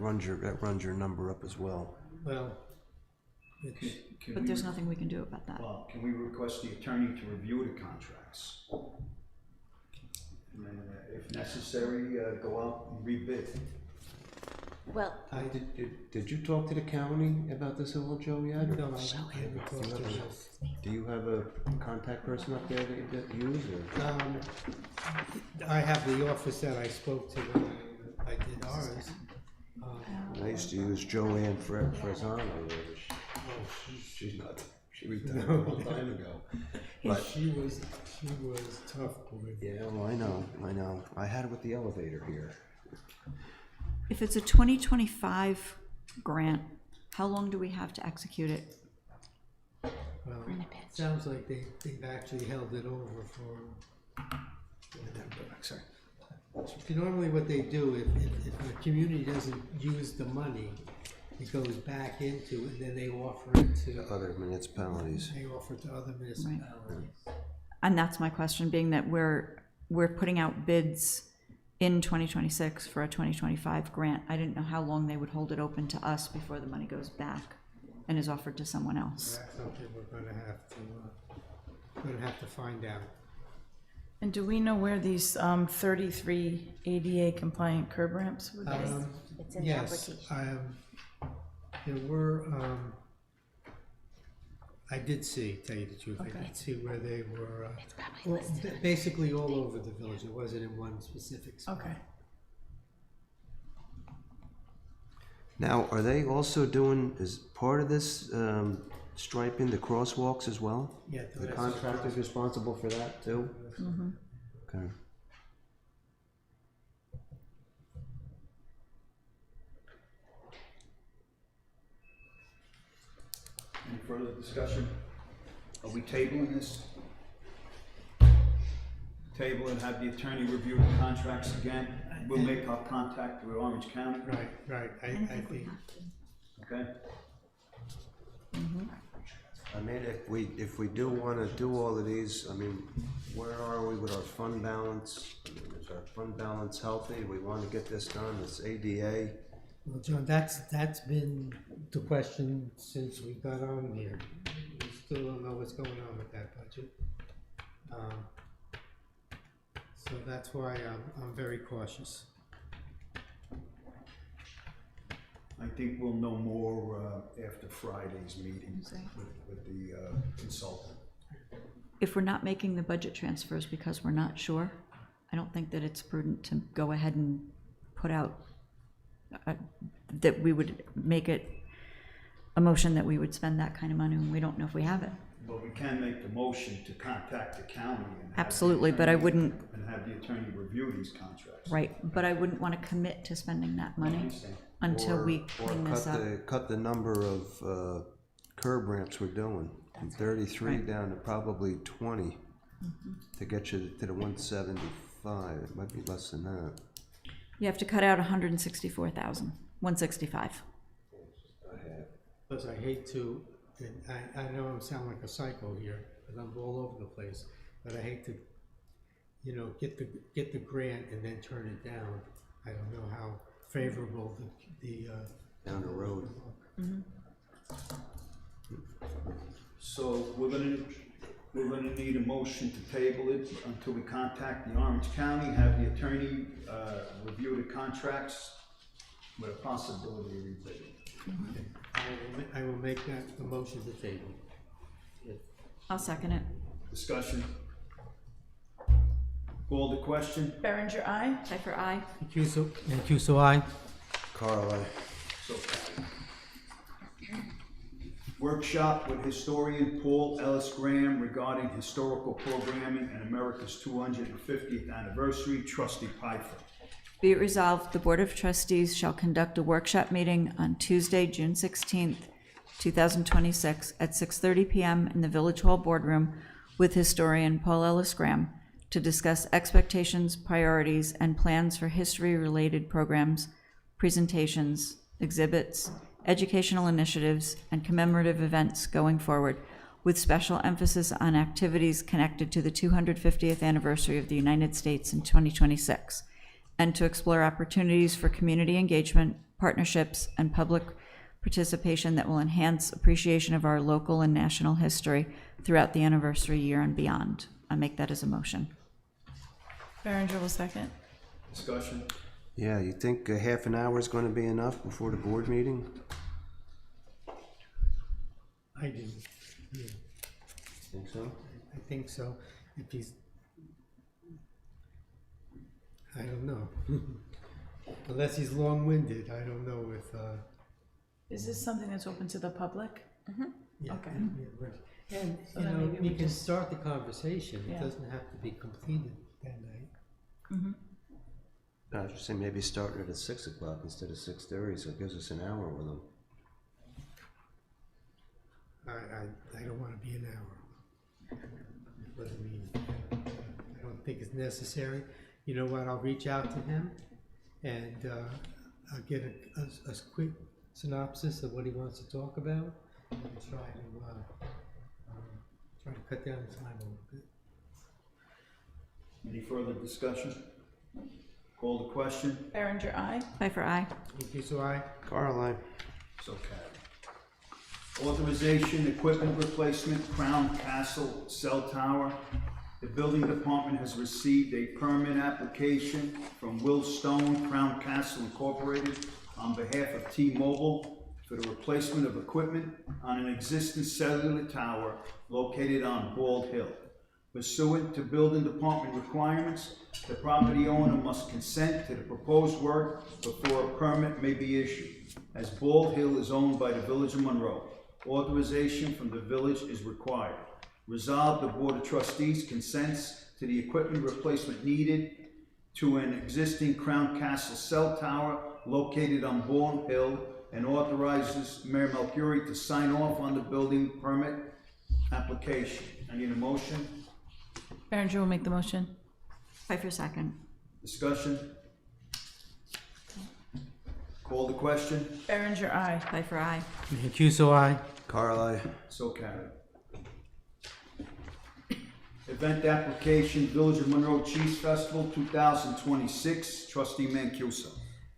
runs your number up as well. Well, But there's nothing we can do about that. Well, can we request the attorney to review the contracts? And then, if necessary, go out and rebid. Well, Did you talk to the county about this at all, Joe, yet? no, I haven't talked to this. Do you have a contact person up there that you use, or? I have the office that I spoke to when I did ours. I used to use Joanne Fresano. She's not. She retired a long time ago. But She was tough, boy. yeah, well, I know. I had it with the elevator here. If it's a 2025 grant, how long do we have to execute it? Well, it sounds like they've actually held it over for. Sorry. Normally what they do, if the community doesn't use the money, it goes back into, and then they offer it to, Other municipalities. they offer it to other municipalities. And that's my question, being that we're putting out bids in 2026 for a 2025 grant. I didn't know how long they would hold it open to us before the money goes back and is offered to someone else. That's something we're gonna have to find out. And do we know where these 33 ADA compliant curb ramps would be? It's in the Yes, application. there were, I did see, tell you the truth, I Okay. did see where they were, It's probably well, listed. basically all over the village, it wasn't in one specific spot. Okay. Now, are they also doing, as part of this, striping the crosswalks as well? Yeah. The contractor's responsible for that too? Okay. Any further discussion? Are we tabling this? Table and have the attorney review the contracts again? We'll make our contact with Orange County, Right, I think, okay? I mean, if we do wanna do all of these, I mean, where are we with our fund balance? I mean, is our fund balance healthy? We wanna get this done, this ADA? well, John, that's been the question since we got on here. We still don't know what's going on with that budget. So that's why I'm very cautious. I think we'll know more after Friday's meeting with the consultant. If we're not making the budget transfers because we're not sure, I don't think that it's prudent to go ahead and put out, that we would make it a motion that we would spend that kind of money when we don't know if we have it. But we can make the motion to contact the county and have the Absolutely, but I attorney- wouldn't- And have the attorney review these contracts. Right, but I wouldn't want to commit to spending that I money understand. until we Or clean this up. cut the number of curb ramps we're doing, from 33 down to probably 20 to get you to the 175. It might be less than that. You have to cut out 164,000, 165. Plus, I hate to, and I know I sound like a psycho here, because I'm all over the place, but I hate to, get the grant and then turn it down. I don't know how favorable the Down the road. So we're gonna need a motion to table it until we contact the Orange County, have the attorney review the contracts with a possibility of rebidding. I will make that the motion to table. I'll second it. Discussion? Call the question? Berenger, aye. Pfeiffer, aye. Mancuso, aye. Carl, So workshop with historian Paul Ellis Graham regarding historical programming and America's 250th anniversary, trustee Pfeiffer. Be it resolved, the Board of Trustees shall conduct a workshop meeting on Tuesday, June 16th, 2026, at 6:30 p.m. in the Village Hall Boardroom with historian Paul Ellis Graham to discuss expectations, priorities, and plans for history-related programs, presentations, exhibits, educational initiatives, and commemorative events going forward, with special emphasis on activities connected to the 250th anniversary of the United States in 2026, and to explore opportunities for community engagement, partnerships, and public participation that will enhance appreciation of our local and national history throughout the anniversary year and beyond. I make that as a motion. Berenger will second. Discussion? yeah, you think a half an hour is gonna be enough before the board meeting? I do. Yeah, Think so? I think so. If he's, I don't know. Unless he's long-winded, I don't know if, Is this something that's open to the public? yeah. Okay. yeah, right. And, So then maybe we we can just- start the conversation. It Yeah. doesn't have to be completed that night. I was just saying maybe starting it at 6 o'clock instead of 6:30, so it gives us an hour with them. I don't want to be an hour. What I mean, I don't think it's necessary. you know what, I'll reach out to him and I'll get a quick synopsis of what he wants to talk about and try to cut down the time a little bit. Any further discussion? Call the question. Berenger, aye. Pfeiffer, aye. Mancuso, aye. Carl, I. So carried. Authorization, equipment replacement, Crown Castle Cell Tower. The building department has received a permit application from Will Stone, Crown Castle Incorporated, on behalf of T-Mobile for the replacement of equipment on an existing cellular tower located on Bald Hill. Pursuant to building department requirements, the property owner must consent to the proposed work before a permit may be issued, as Bald Hill is owned by the Village of Monroe. Authorization from the village is required. Resolved, the Board of Trustees consents to the equipment replacement needed to an existing Crown Castle cell tower located on Bald Hill, and authorizes Mayor Melchiori to sign off on the building permit application. I need a motion. Berenger will make the motion. Pfeiffer, second. Discussion? Call the question? Berenger, aye. Pfeiffer, aye. Mancuso, aye. Carl, I. So carried. Event application, Village of Monroe Cheese Festival 2026, Trustee Mancuso.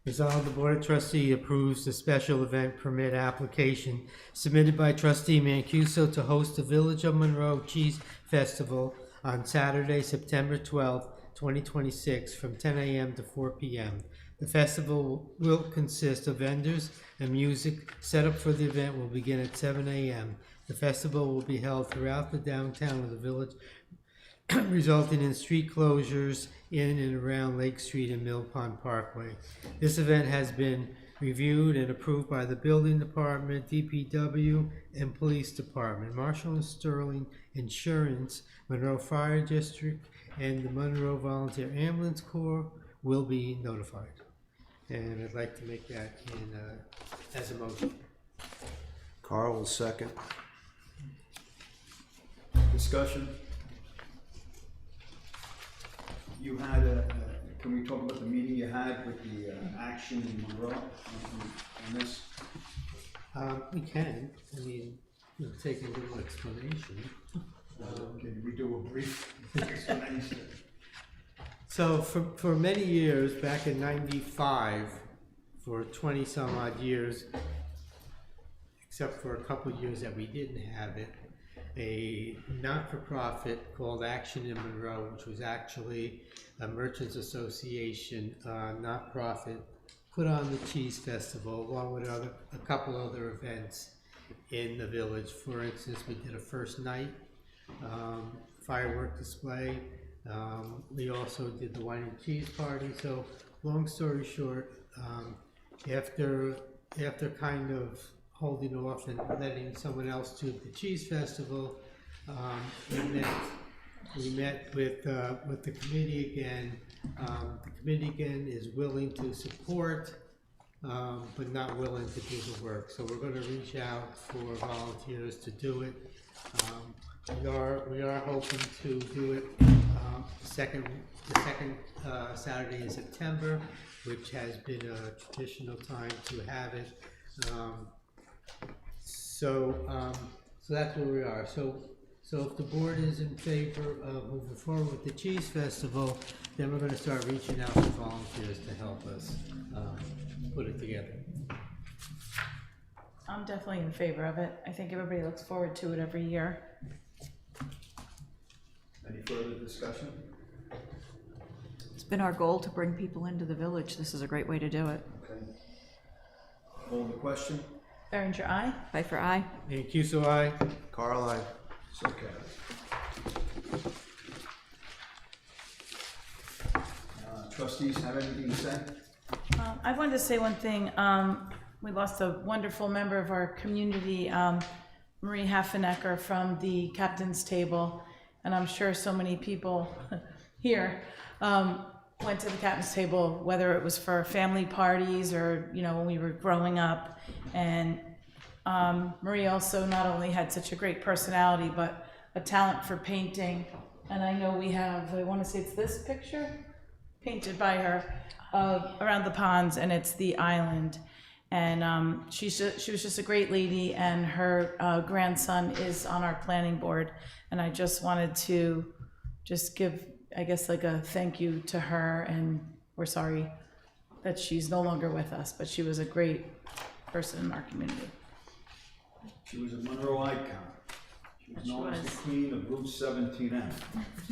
Resolved, the Board of Trustees approves the special event permit application submitted by Trustee Mancuso to host the Village of Monroe Cheese Festival on Saturday, September 12th, 2026, from 10 a.m. to 4 p.m. The festival will consist of vendors and music. Setup for the event will begin at 7 a.m. The festival will be held throughout the downtown of the village, resulting in street closures in and around Lake Street and Mill Pond Parkway. This event has been reviewed and approved by the Building Department, DPW, and Police Department, Marshall and Sterling Insurance, Monroe Fire District, and the Monroe Volunteer Ambulance Corps will be notified. And I'd like to make that as a motion. Carl will second. Discussion? You had can we talk about the meeting you had with the Action in Monroe on this? We can. I mean, we'll take a little explanation. Can we do a brief explanation? So for many years, back in '95, for 20 some odd years, except for a couple of years that we didn't have it, a not-for-profit called Action in Monroe, which was actually a Merchants Association not-profit, put on the Cheese Festival along with a couple other events in the village. For instance, we did a first night firework display. We also did the wine and cheese party. So long story short, after kind of holding off and letting someone else do the cheese festival, we met with the committee again. The committee again is willing to support, but not willing to do the work. So we're going to reach out for volunteers to do it. We are hoping to do it the second Saturday in September, which has been a traditional time to have it. So that's where we are. So if the board is in favor of moving forward with the Cheese Festival, then we're going to start reaching out to volunteers to help us put it together. I'm definitely in favor of it. I think everybody looks forward to it every year. Any further discussion? It's been our goal to bring people into the village. This is a great way to do it. Okay. Call the question? Berenger, aye. Pfeiffer, aye. Mancuso, aye. Carl, I. So carried. Trustees have anything to say? I wanted to say one thing. We lost a wonderful member of our community, Marie Haffenecker, from the captain's table. And I'm sure so many people here went to the captain's table, whether it was for family parties or, you know, when we were growing up. And Marie also not only had such a great personality, but a talent for painting. And I know we have, I want to say it's this picture painted by her around the ponds, and it's the island. And she was just a great lady, and her grandson is on our planning board. And I just wanted to just give, I guess, like a thank you to her, and we're sorry that she's no longer with us, but she was a great person in our community. She was a Monroe icon. She was known as the queen of Route 17M.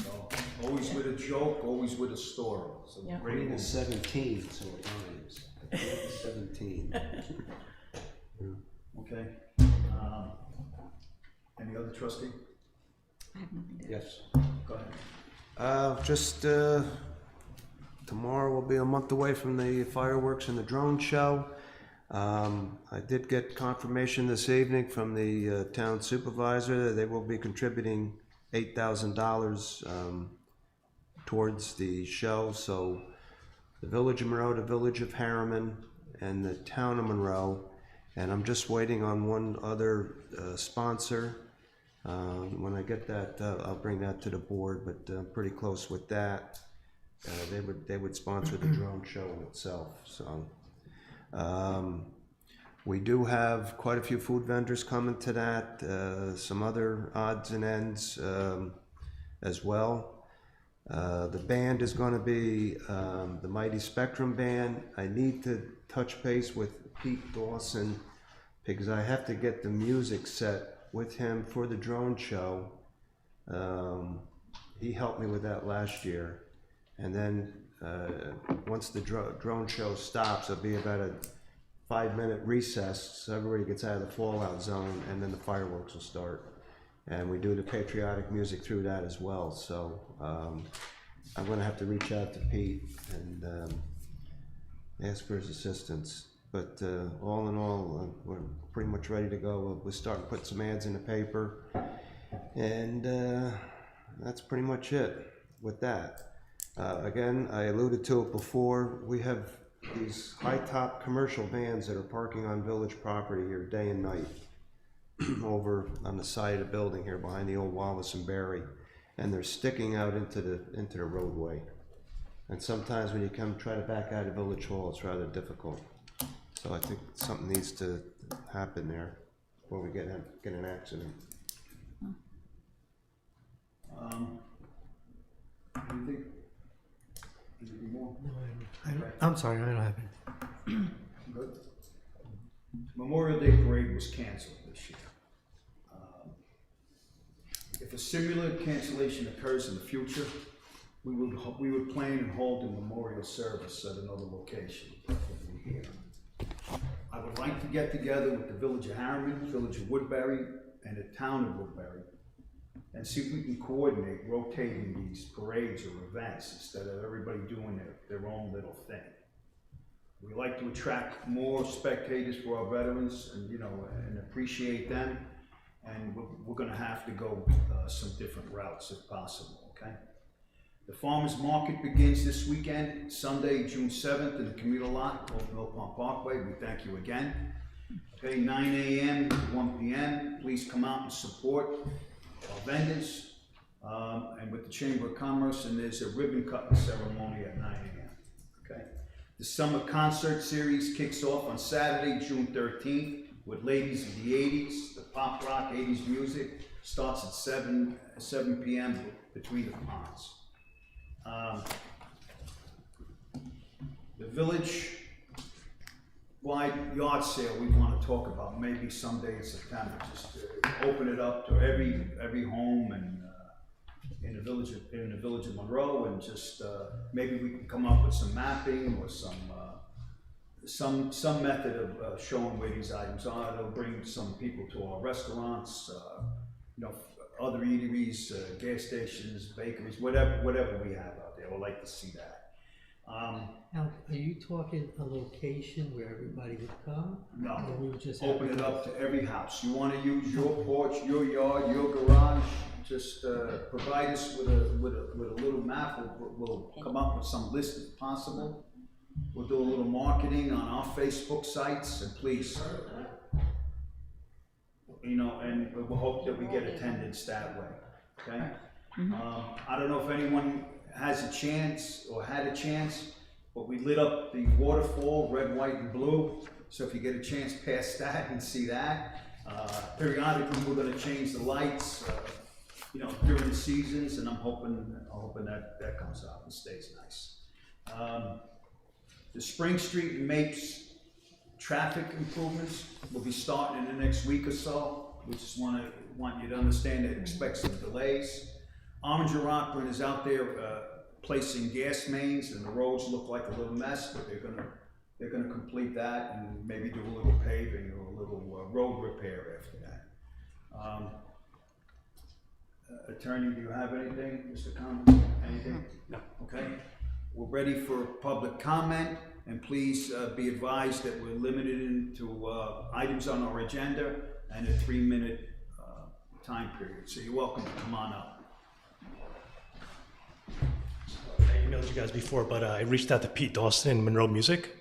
So always with a joke, always with a story. So Yeah. great Queen woman. is 17, so it rhymes. Queen is 17. Okay. Any other trustee? Yes. Go ahead. Just tomorrow will be a month away from the fireworks and the drone show. I did get confirmation this evening from the town supervisor that they will be contributing $8,000 towards the show. So the Village of Monroe, the Village of Harriman, and the Town of Monroe. And I'm just waiting on one other sponsor. When I get that, I'll bring that to the board, but I'm pretty close with that. They would sponsor the drone show in itself. So we do have quite a few food vendors coming to that, some other odds and ends as well. The band is going to be the Mighty Spectrum Band. I need to touch base with Pete Dawson because I have to get the music set with him for the drone show. He helped me with that last year. And then once the drone show stops, it'll be about a 5-minute recess so everybody gets out of the fallout zone, and then the fireworks will start. And we do the patriotic music through that as well. So I'm going to have to reach out to Pete and ask for his assistance. But all in all, we're pretty much ready to go. We'll start to put some ads in the paper. And that's pretty much it with that. Again, I alluded to it before. We have these high-top commercial vans that are parking on village property here day and night over on the side of the building here behind the old Wallace and Berry. And they're sticking out into the roadway. And sometimes when you come try to back out of Village Hall, it's rather difficult. So I think something needs to happen there before we get an accident. Anything more? I'm sorry, I don't have it. Good. Memorial Day Parade was canceled this year. If a similar cancellation occurs in the future, we would plan and hold a memorial service at another location, preferably here. I would like to get together with the Village of Harriman, Village of Woodbury, and the Town of Woodbury, and see if we can coordinate rotating these parades or events instead of everybody doing their own little thing. We like to attract more spectators for our veterans and appreciate them, and we're going to have to go some different routes if possible, okay? The Farmers Market begins this weekend, Sunday, June 7th, in the commuter lot off Mill Pond Parkway. We thank you again. Okay, 9 a.m. to 1 p.m. Please come out and support our vendors and with the Chamber of Commerce, and there's a ribbon cutting ceremony at 9 a.m. Okay. The Summer Concert Series kicks off on Saturday, June 13th with Ladies of the 80s. The pop rock 80s music starts at 7 p.m. between the ponds. The village-wide yard sale we want to talk about maybe someday in September. Just open it up to every home and in the village of Monroe, and just maybe we can come up with some mapping or some method of showing where these items are. It'll bring some people to our restaurants, other eateries, gas stations, bakeries, whatever we have out there. We'd like to see that. Now, are you talking a location where everybody would come? No, Or we would just open it advertise? up to every house. You want to use your porch, your yard, your garage, just provide us with a little map. We'll come up with some list if possible. We'll do a little marketing on our Facebook sites, and please, and we'll hope that we get attendance that way, okay? I don't know if anyone has a chance or had a chance, but we lit up the waterfall, red, white, and blue. So if you get a chance past that and see that, periodically we're gonna change the lights, during the seasons, and I'm hoping that comes out and stays nice. The Spring Street and Mapes traffic improvements will be starting in the next week or so. We just want you to understand that expect some delays. Orange and Rockland is out there placing gas mains, and the roads look like a little mess, but they're gonna complete that and maybe do a little paving or a little road repair after that. Attorney, do you have anything, Mr. Conlon? Anything? No. Okay. We're ready for public comment, and please be advised that we're limited to items on our agenda and a 3-minute time period. So you're welcome to come on up. I emailed you guys before, but I reached out to Pete Dawson and Monroe Music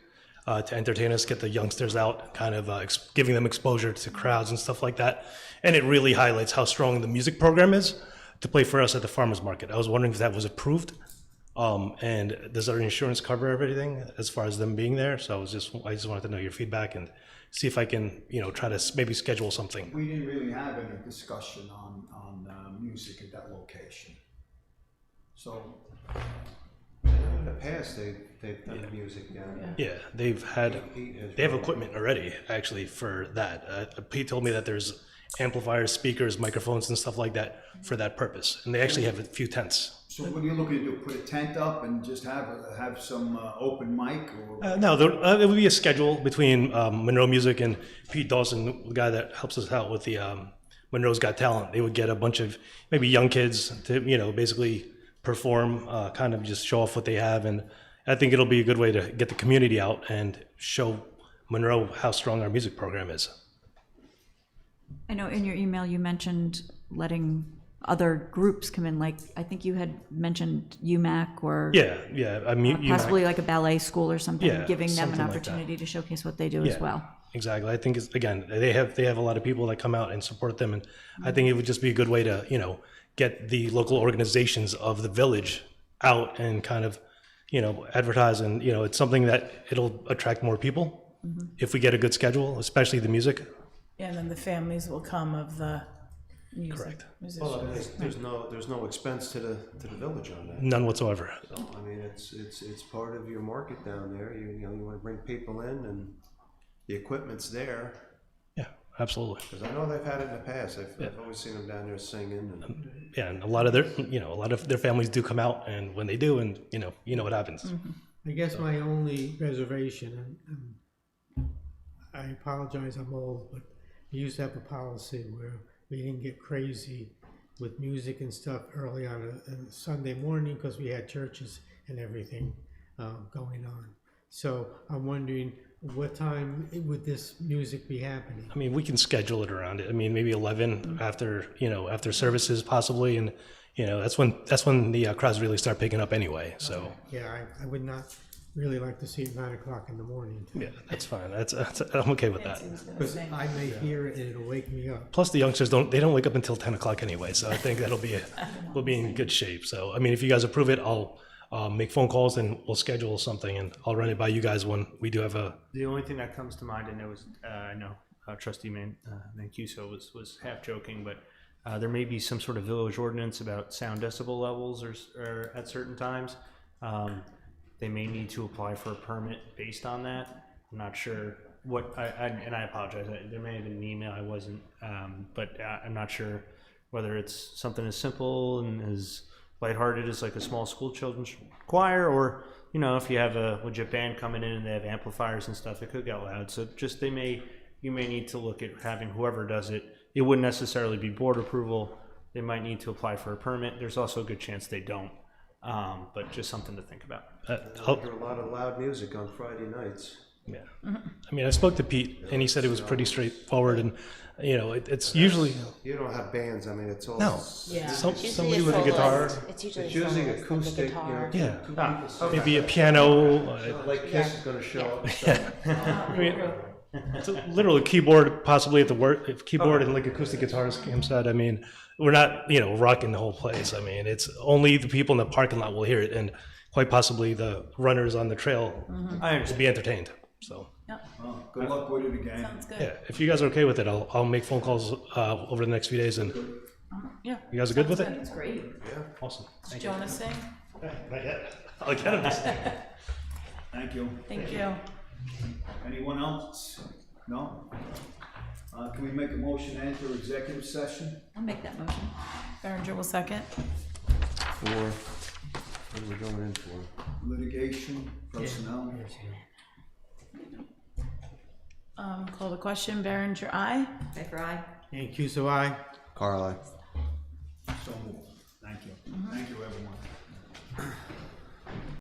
to entertain us, get the youngsters out, kind of giving them exposure to crowds and stuff like that. And it really highlights how strong the music program is to play for us at the farmers market. I was wondering if that was approved, and does our insurance cover everything as far as them being there? So I just wanted to know your feedback and see if I can, try to maybe schedule something. We didn't really have any discussion on music at that location. So. In the past, they've done music down there. Yeah, they have equipment already actually for that. Pete told me that there's amplifiers, speakers, microphones, and stuff like that for that purpose, and they actually have a few tents. So what are you looking to do? Put a tent up and just have some open mic, or? No, it would be a schedule between Monroe Music and Pete Dawson, the guy that helps us out with the Monroe's Got Talent. They would get a bunch of maybe young kids to basically perform, kind of just show off what they have, and I think it'll be a good way to get the community out and show Monroe how strong our music program is. I know in your email you mentioned letting other groups come in, like I think you had mentioned UMAC or Yeah. I mean, possibly like a ballet school or something, giving them an something like opportunity to showcase what they do as well. Exactly. I think again they have a lot of people that come out and support them, and I think it would just be a good way to get the local organizations of the village out and kind of advertise, and it's something that it'll attract more people if we get a good schedule, especially the music. Yeah, and then the families will come of the music. Correct. Musicians. Well, there's no expense to the village on that. None whatsoever. So, I mean, it's part of your market down there. You want to bring people in, and the equipment's there. Yeah, absolutely. Because I know they've had it in the past. I've always seen them down there singing. And And a lot of their families do come out, and when they do, and you know what happens. I guess my only reservation, and I apologize, I'm old, but we used to have a policy where we didn't get crazy with music and stuff early on a Sunday morning because we had churches and everything going on. So I'm wondering, what time would this music be happening? I mean, we can schedule it around it. I mean, maybe 11 after services possibly, and that's when the crowds really start picking up anyway. So Yeah, I would not really like to see it 9 o'clock in the morning. yeah, that's fine. That's I'm okay with that. Because I may hear it and it'll wake me up. Plus, the youngsters don't wake up until 10 o'clock anyway, so I think we'll be in good shape. So I mean, if you guys approve it, I'll make phone calls and we'll schedule something, and I'll run it by you guys when we do have a. The only thing that comes to mind, and it was, I know Trustee Mancuso was half joking, but there may be some sort of village ordinance about sound decibel levels or at certain times. They may need to apply for a permit based on that. I'm not sure what, and I apologize, there may have been an email, I wasn't, but I'm not sure whether it's something as simple and as lighthearted as like a small school children's choir, or if you have a legit band coming in and they have amplifiers and stuff, it could get loud. So just you may need to look at having whoever does it. It wouldn't necessarily be board approval. They might need to apply for a permit. There's also a good chance they don't, but just something to think about. I hear a lot of loud music on Friday nights. Yeah, I mean, I spoke to Pete, and he said it was pretty straightforward, and it's usually You don't have bands. I mean, it's all. no. Yeah. Somebody with a guitar. It's usually It's acoustic. acoustic. Yeah, maybe a piano. Like Kiss is going to show up. I mean, it's a literal keyboard, possibly at the work. If keyboard and like acoustic guitars, Cam said. I mean, we're not, you know, rocking the whole place. I mean, it's only the people in the parking lot will hear it, and quite possibly the runners on the trail will be entertained. So, Well, good luck with it again. Sounds good. yeah, if you guys are okay with it, I'll make phone calls over the next few days, and Yeah. you guys are good with it? That's great. Awesome. Does Jonah sing? Not yet. I'll get him to sing. Thank you. Thank you. Anyone else? No? Can we make a motion to enter executive session? I'll make that motion. Berenger will second. For, what are we going in for? Litigation, personnel? Call the question. Berenger, aye. Pfeiffer, aye. And Cuso, aye. Carl, aye.